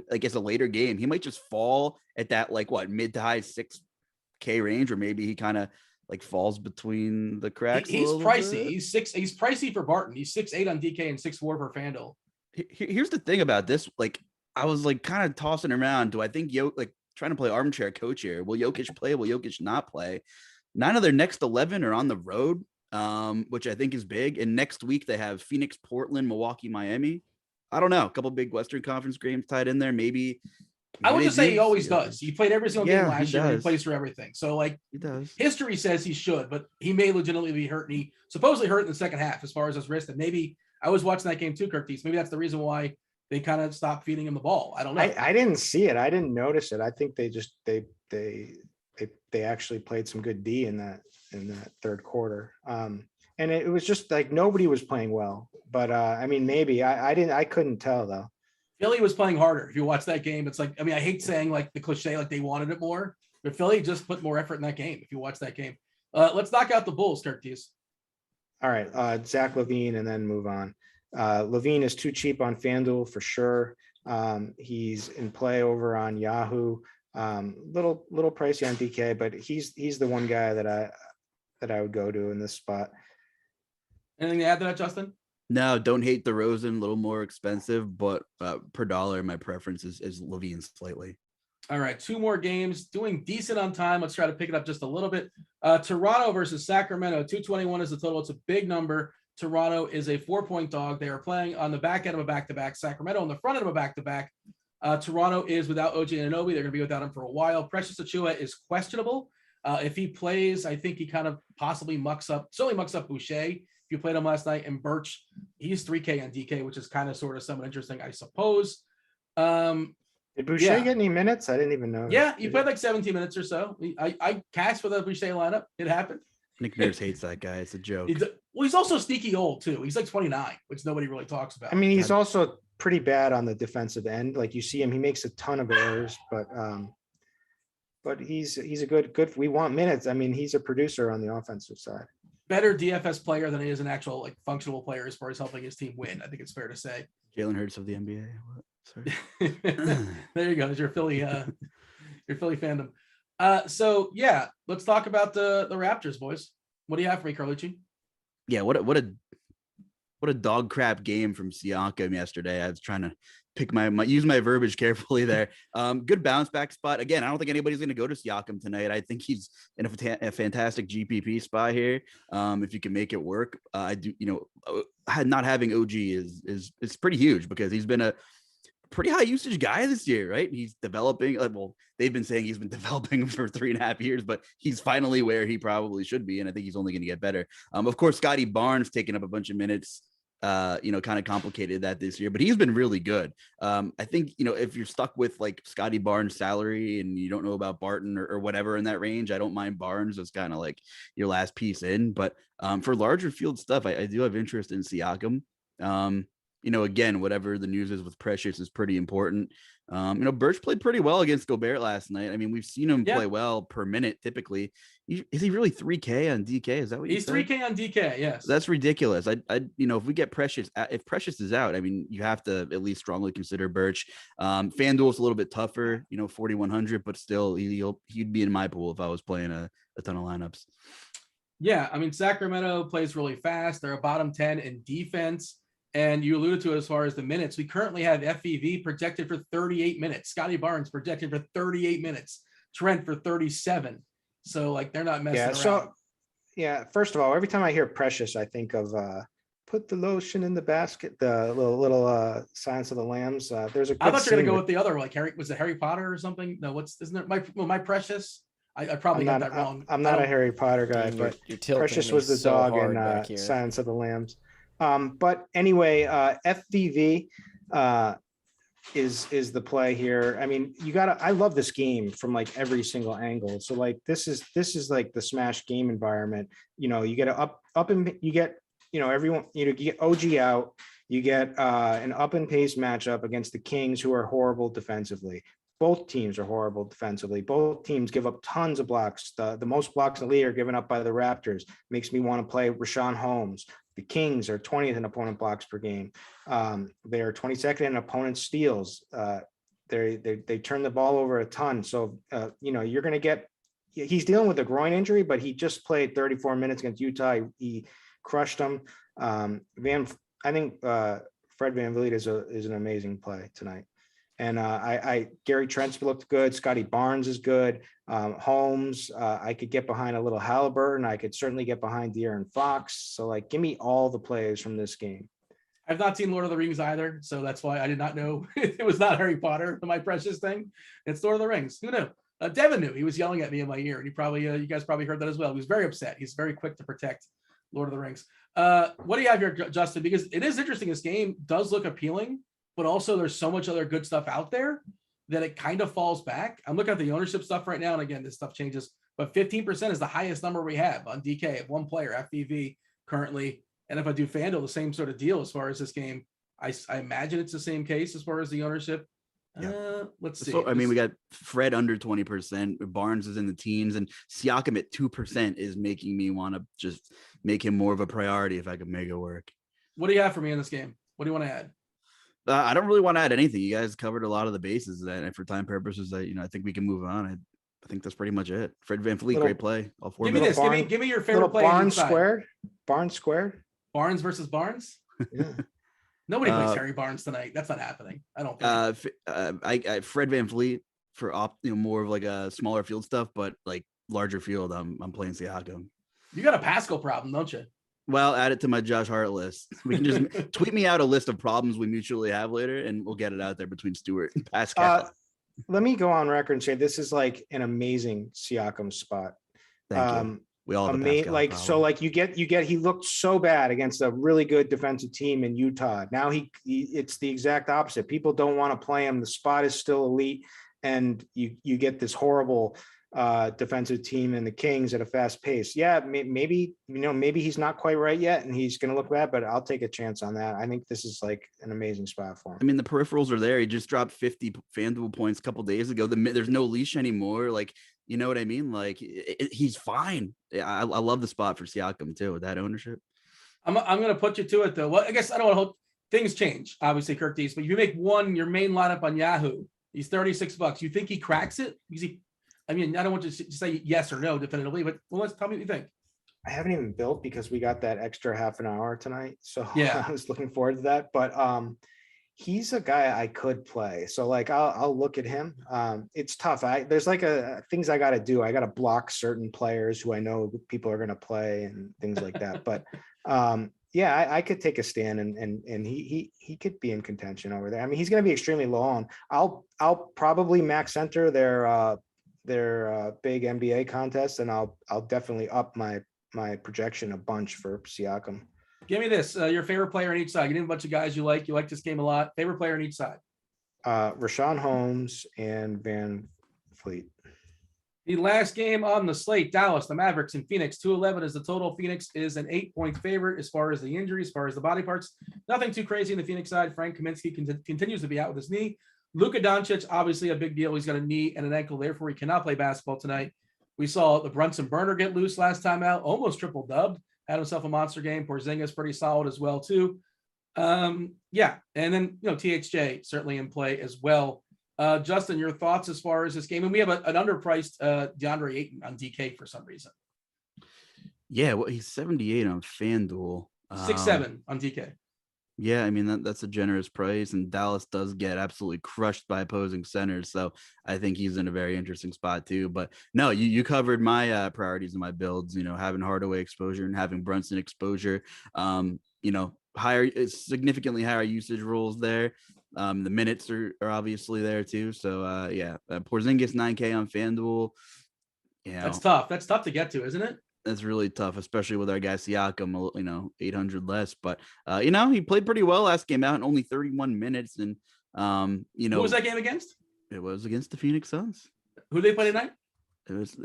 like, it's a later game, he might just fall at that, like, what, mid to high 6K range, or maybe he kind of like falls between the cracks. He's pricey. He's pricey for Barton. He's 6'8" on DK and 6'4" for FanDuel. Here's the thing about this. Like, I was like kind of tossing around. Do I think trying to play armchair coach here? Will Jokic play? Will Jokic not play? 9 of their next 11 are on the road, which I think is big. And next week they have Phoenix, Portland, Milwaukee, Miami. I don't know. A couple big Western Conference games tied in there. Maybe I would just say he always does. He played every single game last year. He plays for everything. So, like, he does. History says he should, but he may legitimately be hurt. And he supposedly hurt in the second half as far as his wrist. And maybe I was watching that game too, Curtis. Maybe that's the reason why they kind of stopped feeding him the ball. I don't know. I didn't see it. I didn't notice it. I think they actually played some good D in that third quarter. And it was just like nobody was playing well. But I mean, maybe I couldn't tell though. Philly was playing harder. If you watch that game, it's like, I mean, I hate saying like the cliche, like they wanted it more, but Philly just put more effort in that game. If you watch that game, let's knock out the Bulls, Curtis. All right. Zach LaVine, and then move on. LaVine is too cheap on FanDuel for sure. He's in play over on Yahoo. Little pricey on DK, but he's the one guy that I would go to in this spot. Anything to add to that, Justin? No, don't hate DeRozan, a little more expensive, but per dollar, my preference is Levine slightly. All right, 2 more games, doing decent on time. Let's try to pick it up just a little bit. Toronto versus Sacramento, 221 is the total. It's a big number. Toronto is a 4-point dog. They are playing on the back end of a back-to-back. Sacramento on the front end of a back-to-back. Toronto is without OG Anunoby. They're going to be without him for a while. Precious Achiuwa is questionable. If he plays, I think he kind of possibly certainly mucks up Boucher. If you played him last night, and Birch, he's 3K on DK, which is kind of sort of somewhat interesting, I suppose. Did Boucher get any minutes? I didn't even know. Yeah, he played like 17 minutes or so. I cast for the Boucher lineup. It happened. Nick Nurse hates that guy. It's a joke. Well, he's also sneaky old too. He's like 29, which nobody really talks about. I mean, he's also pretty bad on the defensive end. Like you see him, he makes a ton of errors, but he's a good. We want minutes. I mean, he's a producer on the offensive side. Better DFS player than he is an actual like functional player as far as helping his team win. I think it's fair to say. Jalen Hurts of the NBA. What? Sorry. There you go. There's your Philly fandom. So yeah, let's talk about the Raptors, boys. What do you have for me, Carlucci? Yeah, what a dog crap game from Siakam yesterday. I was trying to pick use my verbiage carefully there. Good bounce back spot. Again, I don't think anybody's going to go to Siakam tonight. I think he's in a fantastic GPP spot here. If you can make it work, I do. Not having OG is pretty huge because he's been a pretty high usage guy this year, right? He's developing. Well, they've been saying he's been developing for 3.5 years, but he's finally where he probably should be, and I think he's only going to get better. Of course, Scotty Barnes taking up a bunch of minutes. Kind of complicated that this year, but he's been really good. I think, if you're stuck with like Scotty Barnes salary and you don't know about Barton or whatever in that range, I don't mind Barnes as kind of like your last piece in, but for larger field stuff, I do have interest in Siakam. Again, whatever the news is with Precious is pretty important. Birch played pretty well against Gobert last night. I mean, we've seen him play well per minute typically. Is he really 3K on DK? Is that what he's 3K on DK? Yes. That's ridiculous. If we get Precious, if Precious is out, I mean, you have to at least strongly consider Birch. FanDuel's a little bit tougher, 4,100, but still he'd be in my pool if I was playing a ton of lineups. Yeah. I mean, Sacramento plays really fast. They're a bottom 10 in defense. And you alluded to it as far as the minutes. We currently have FEV projected for 38 minutes. Scotty Barnes projected for 38 minutes. Trent for 37. So, like, they're not messing around. So, first of all, every time I hear Precious, I think of put the lotion in the basket, the little Silence of the Lambs. There's a I thought you were going to go with the other one, like was it Harry Potter or something? No, isn't it my Precious? I probably got that wrong. I'm not a Harry Potter guy, but Precious was the dog in Silence of the Lambs. But anyway, FVV is the play here. I mean, I love this game from like every single angle. So like this is like the smash game environment. You get you get everyone, you get OG out, you get an up and pace matchup against the Kings, who are horrible defensively. Both teams are horrible defensively. Both teams give up tons of blocks. The most blocks in the league are given up by the Raptors. Makes me want to play Rashawn Holmes. The Kings are 20th in opponent blocks per game. They're 22nd in opponent steals. They turn the ball over a ton. So, you're going to get, he's dealing with a groin injury, but he just played 34 minutes against Utah. He crushed them. I think Fred VanVleet is an amazing play tonight. And Gary Trent's looked good. Scotty Barnes is good. Holmes, I could get behind a little Halliburton. I could certainly get behind De'Aaron Fox. So like, give me all the plays from this game. I've not seen Lord of the Rings either, so that's why I did not know it was not Harry Potter, my precious thing. It's Lord of the Rings. Who knew? Devin knew. He was yelling at me in my ear, and he probably, you guys probably heard that as well. He was very upset. He's very quick to protect Lord of the Rings. What do you have here, Justin? Because it is interesting. This game does look appealing, but also there's so much other good stuff out there that it kind of falls back. I'm looking at the ownership stuff right now, and again, this stuff changes, but 15% is the highest number we have on DK of one player, FPV currently. And if I do FanDuel, the same sort of deal as far as this game. I imagine it's the same case as far as the ownership. Yeah. Let's see. So, I mean, we got Fred under 20%, Barnes is in the teens, and Siakam at 2% is making me want to just make him more of a priority if I could make it work. What do you have for me in this game? What do you want to add? I don't really want to add anything. You guys covered a lot of the bases, and for time purposes, I think we can move on. I think that's pretty much it. Fred VanVleet, Little- great play. All four Give me minutes. this. Give me your favorite Little play on Barnes each side. squared. Barnes squared. Barnes versus Barnes. Yeah. Nobody plays Harry Barnes tonight. That's not happening. I don't think. I Fred VanVleet for more of like a smaller field stuff, but like larger field. I'm playing Siakam. You got a Pascal problem, don't you? Well, add it to my Josh Hart list. We can just tweet me out a list of problems we mutually have later, and we'll get it out there between Stewart and Pascal. Let me go on record and say this is like an amazing Siakam spot. Thank you. We all have a Pascal problem. You get he looked so bad against a really good defensive team in Utah. Now it's the exact opposite. People don't want to play him. The spot is still elite, and you get this horrible defensive team in the Kings at a fast pace. Yeah, maybe he's not quite right yet, and he's going to look bad. But I'll take a chance on that. I think this is like an amazing spot for him. I mean, the peripherals are there. He just dropped 50 FanDuel points a couple days ago. There's no leash anymore. Like, you know what I mean? Like, he's fine. I love the spot for Siakam too with that ownership. I'm going to put you to it though. Well, I guess I don't want to hold things change. Obviously, Kirk Dees, but if you make your main lineup on Yahoo, he's $36. You think he cracks it? Because I don't want you to say yes or no definitively, but tell me what you think. I haven't even built because we got that extra half an hour tonight. So yeah, I was looking forward to that. But he's a guy I could play. So like I'll look at him. It's tough. There's like things I gotta do. I gotta block certain players who I know people are gonna play and things like that. But yeah, I could take a stand and he could be in contention over there. I mean, he's gonna be extremely low on. I'll probably max enter their big NBA contest, and I'll definitely up my projection a bunch for Siakam. Give me this. Your favorite player on each side. You name a bunch of guys you like. You like this game a lot. Favorite player on each side. Rashawn Holmes and Van Fleet. The last game on the slate, Dallas, the Mavericks, and Phoenix. 211 is the total. Phoenix is an 8-point favorite as far as the injuries, as far as the body parts. Nothing too crazy in the Phoenix side. Frank Kaminsky continues to be out with his knee. Luka Doncic, obviously a big deal. He's got a knee and an ankle, therefore he cannot play basketball tonight. We saw the Brunson burner get loose last time out, almost triple-dubbed. Had himself a monster game. Porzingis pretty solid as well too. Yeah, and then THJ certainly in play as well. Justin, your thoughts as far as this game? And we have an underpriced DeAndre Ayton on DK for some reason. Yeah, well, he's 78 on FanDuel. 6-7 on DK. Yeah, I mean that's a generous price, and Dallas does get absolutely crushed by opposing centers, so I think he's in a very interesting spot too. But no, you covered my priorities in my builds. Having Hardaway exposure and having Brunson exposure. Significantly higher usage rules there. The minutes are obviously there too. So yeah, Porzingis 9K on FanDuel. Yeah, that's tough. That's tough to get to, isn't it? That's really tough, especially with our guy Siakam, 800 less. But, he played pretty well last game out in only 31 minutes. And, Who was that game against? It was against the Phoenix Suns. Who they play tonight? It was,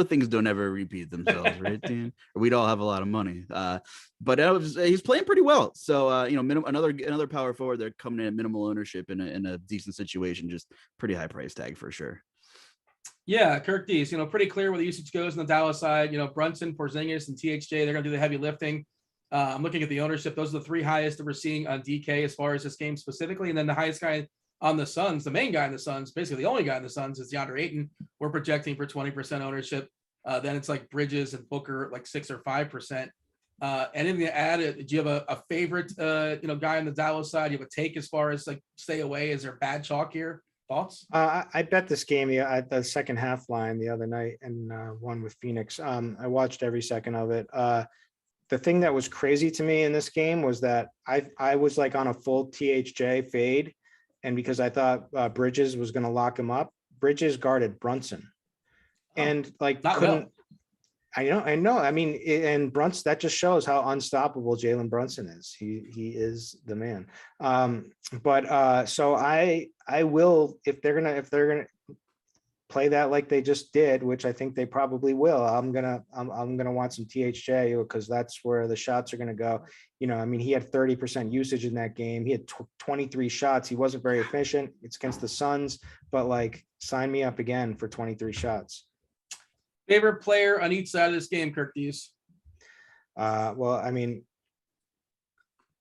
things don't ever repeat themselves, right, Dan? Or we'd all have a lot of money. But he's playing pretty well. So, another power forward, they're coming in at minimal ownership in a decent situation, just pretty high price tag for sure. Yeah, Kirk Dees, pretty clear where the usage goes on the Dallas side. Brunson, Porzingis, and THJ, they're going to do the heavy lifting. I'm looking at the ownership. Those are the three highest that we're seeing on DK as far as this game specifically. And then the highest guy on the Suns, the main guy in the Suns, basically the only guy in the Suns is DeAndre Ayton. We're projecting for 20% ownership. Then it's like Bridges and Booker, like 6 or 5%. Anything to add? Do you have a favorite, guy on the Dallas side? Do you have a take as far as like stay away? Is there bad chalk here? Thoughts? I bet this game at the second half line the other night and won with Phoenix. I watched every second of it. The thing that was crazy to me in this game was that I was like on a full THJ fade, and because I thought Bridges was going to lock him up, Bridges guarded Brunson, and like couldn't. Well. I know. I mean, and Brunson, that just shows how unstoppable Jalen Brunson is. He is the man. So I will, if they're gonna play that like they just did, which I think they probably will. I'm gonna want some THJ because that's where the shots are gonna go. He had 30% usage in that game. He had 23 shots. He wasn't very efficient. It's against the Suns, but like sign me up again for 23 shots. Favorite player on each side of this game, Kirk Dees? Well, I mean,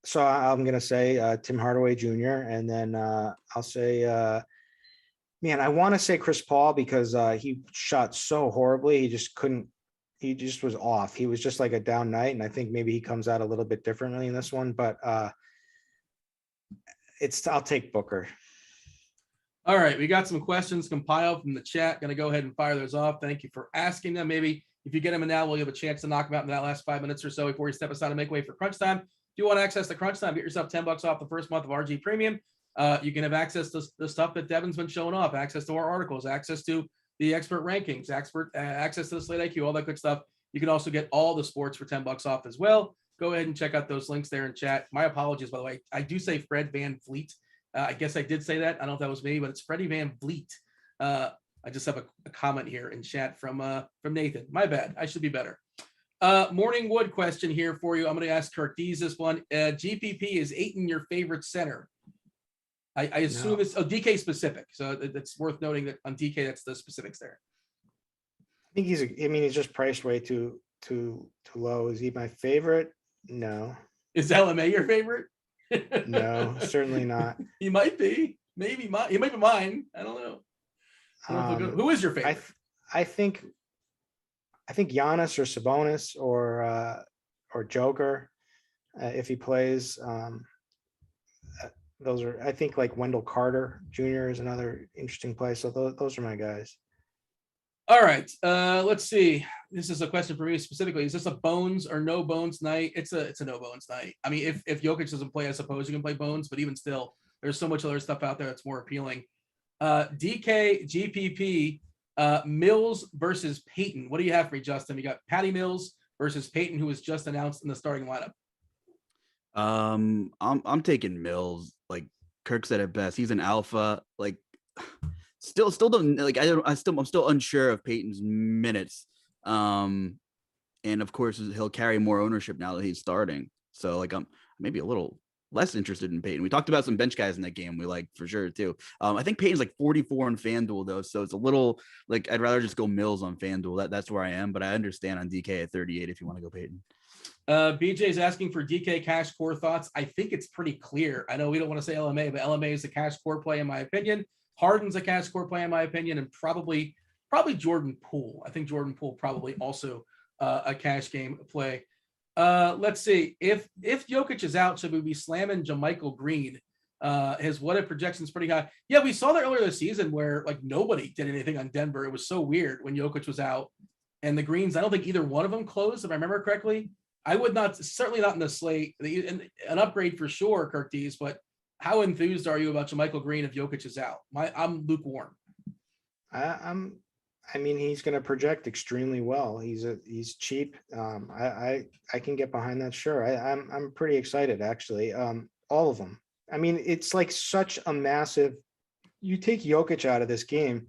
So I'm gonna say Tim Hardaway Jr. and then I'll say man, I want to say Chris Paul because he shot so horribly. He just couldn't. He just was off. He was just like a down night, and I think maybe he comes out a little bit differently in this one. But I'll take Booker. All right, we got some questions compiled from the chat. Going to go ahead and fire those off. Thank you for asking them. Maybe if you get them in now, we'll have a chance to knock them out in that last 5 minutes or so before we step aside and make way for crunch time. If you want access to crunch time, get yourself $10 off the first month of RG Premium. You can have access to the stuff that Devin's been showing off, access to our articles, access to the expert rankings, access to the Slate IQ, all that good stuff. You can also get all the sports for $10 off as well. Go ahead and check out those links there in chat. My apologies, by the way. I do say Fred Van Vliet. I guess I did say that. I don't know if that was me, but it's Freddie Van Vliet. I just have a comment here in chat from Nathan. My bad. I should be better. Morning Wood question here for you. I'm going to ask Kirk Dees this one. GPP, is Ayton your favorite center? I assume it's DK specific. So it's worth noting that on DK, that's the specifics there. I think he's just priced way too low. Is he my favorite? No. Is LMA your favorite? No, certainly not. He might be. Maybe mine. He might be mine. I don't know. Who is your favorite? I think Giannis or Sabonis or Joker, if he plays. Those are, I think, like Wendell Carter Jr. is another interesting play. So those are my guys. All right. Let's see. This is a question for me specifically. Is this a bones or no bones night? It's a no bones night. I mean, if Jokic doesn't play, I suppose you can play bones, but even still, there's so much other stuff out there that's more appealing. DK, GPP, Mills versus Peyton. What do you have for me, Justin? You got Patty Mills versus Peyton, who was just announced in the starting lineup. I'm taking Mills. Like Kirk said it best. He's an alpha. Like still don't like. I'm still unsure of Peyton's minutes. And of course he'll carry more ownership now that he's starting. So like I'm maybe a little less interested in Peyton. We talked about some bench guys in that game we like for sure too. I think Peyton's like 44 on FanDuel though, so it's a little like I'd rather just go Mills on FanDuel. That's where I am, but I understand on DK at 38 if you want to go Peyton. BJ's asking for DK cash core thoughts. I think it's pretty clear. I know we don't want to say LMA, but LMA is a cash core play in my opinion. Harden's a cash core play in my opinion, and probably Jordan Poole. I think Jordan Poole probably also a cash game play. Let's see. If Jokic is out, should we be slamming JaMychal Green? His what if projection's pretty high. Yeah, we saw that earlier this season where like nobody did anything on Denver. It was so weird when Jokic was out. And the Greens, I don't think either one of them closed, if I remember correctly. I would not, certainly not in the slate, an upgrade for sure, Kirk Dees, but how enthused are you about JaMychal Green if Jokic is out? I'm lukewarm. I mean, he's going to project extremely well. He's cheap. I can get behind that. Sure. I'm pretty excited actually. All of them. I mean, it's like such a massive, you take Jokic out of this game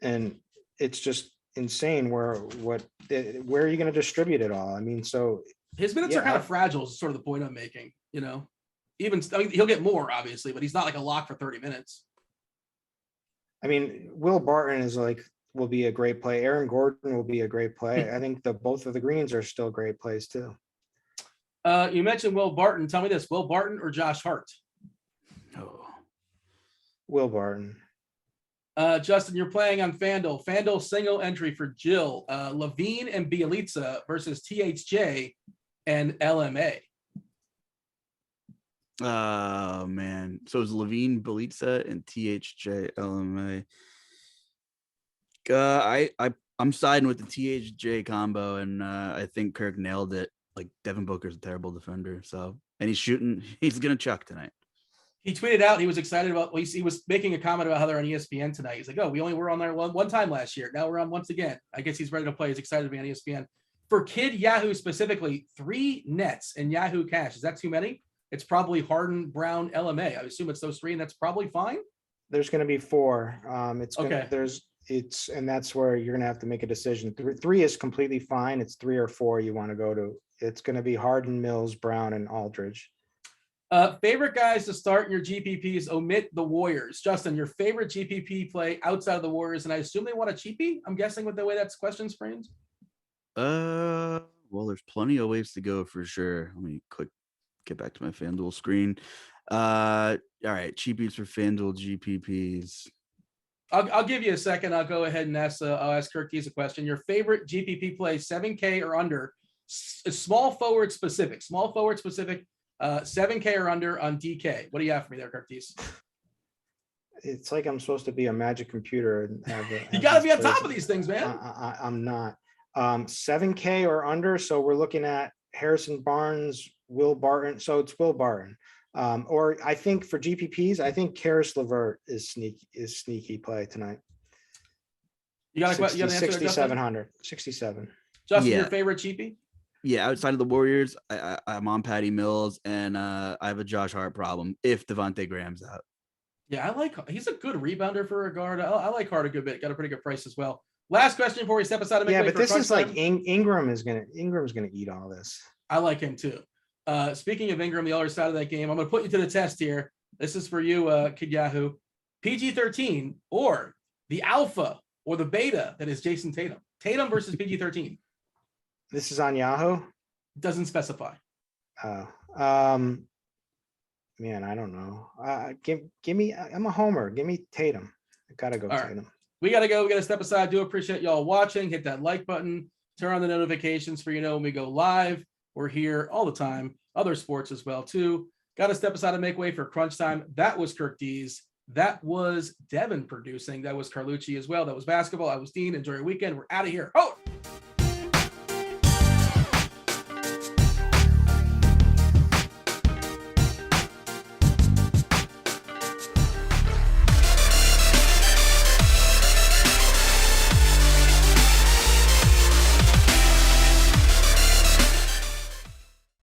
and it's just insane where are you going to distribute it all? I mean, so his minutes are kind of fragile is sort of the point I'm making, you know, even I mean, he'll get more obviously, but he's not like a lock for 30 minutes. I mean, Will Barton will be a great play. Aaron Gordon will be a great play. I think both of the Greens are still great plays too. You mentioned Will Barton. Tell me this, Will Barton or Josh Hart? Oh, Will Barton. Justin, you're playing on FanDuel. FanDuel single entry for Jill, Levine and Bielitsa versus THJ and LMA. Oh man. So it's Levine, Bielitsa, and THJ LMA. I'm siding with the THJ combo, and I think Kirk nailed it. Like Devin Booker's a terrible defender, so and he's gonna chuck tonight. He tweeted out he was excited about. He was making a comment about how they're on ESPN tonight. He's like, "Oh, we only were on there one time last year. Now we're on once again." I guess he's ready to play. He's excited to be on ESPN. For Kid Yahoo specifically, 3 nets in Yahoo Cash. Is that too many? It's probably Harden, Brown, LMA. I assume it's those 3, and that's probably fine. There's going to be 4. Okay. And that's where you're going to have to make a decision. 3 is completely fine. It's 3 or 4 you want to go to. It's going to be Harden, Mills, Brown, and Aldridge. Favorite guys to start in your GPPs, omit the Warriors. Justin, your favorite GPP play outside of the Warriors, and I assume they want a cheapie? I'm guessing with the way that's questions framed. Well, there's plenty of ways to go for sure. Let me click get back to my FanDuel screen. All right, cheapies for FanDuel GPPs. I'll give you a second. I'll go ahead and I'll ask Kirk Keys a question. Your favorite GPP play, 7K or under, small forward specific, 7K or under on DK. What do you have for me there, Kirk Keys? It's like I'm supposed to be a magic computer. And You got to be on top of these things, man. I'm not. 7K or under. So we're looking at Harrison Barnes, Will Barton. So it's Will Barton. Or I think for GPPs, I think Karis LeVert is sneaky play tonight. You got to 6,700. 67. Justin, Yeah. your favorite cheapie? Yeah, outside of the Warriors, I'm on Patty Mills, and I have a Josh Hart problem if Devontae Graham's out. Yeah, he's a good rebounder for a guard. I like Hart a good bit. Got a pretty good price as well. Last question before we step aside and make way but for this crunch is like time. Ingram's gonna eat all this. I like him too. Speaking of Ingram, the other side of that game, I'm going to put you to the test here. This is for you, Kid Yahoo. PG-13 or the alpha or the beta that is Jason Tatum. Tatum versus PG-13. This is on Yahoo. Doesn't specify. Oh, man, I don't know. Give me. I'm a homer. Give me Tatum. I gotta go All Tatum. Right. We gotta go. We gotta step aside. Do appreciate y'all watching. Hit that like button. Turn on the notifications for when we go live. We're here all the time. Other sports as well too. Got to step aside and make way for crunch time. That was Kirk Dees. That was Devin producing. That was Carlucci as well. That was basketball. I was Dean. Enjoy your weekend. We're out of here. Oh.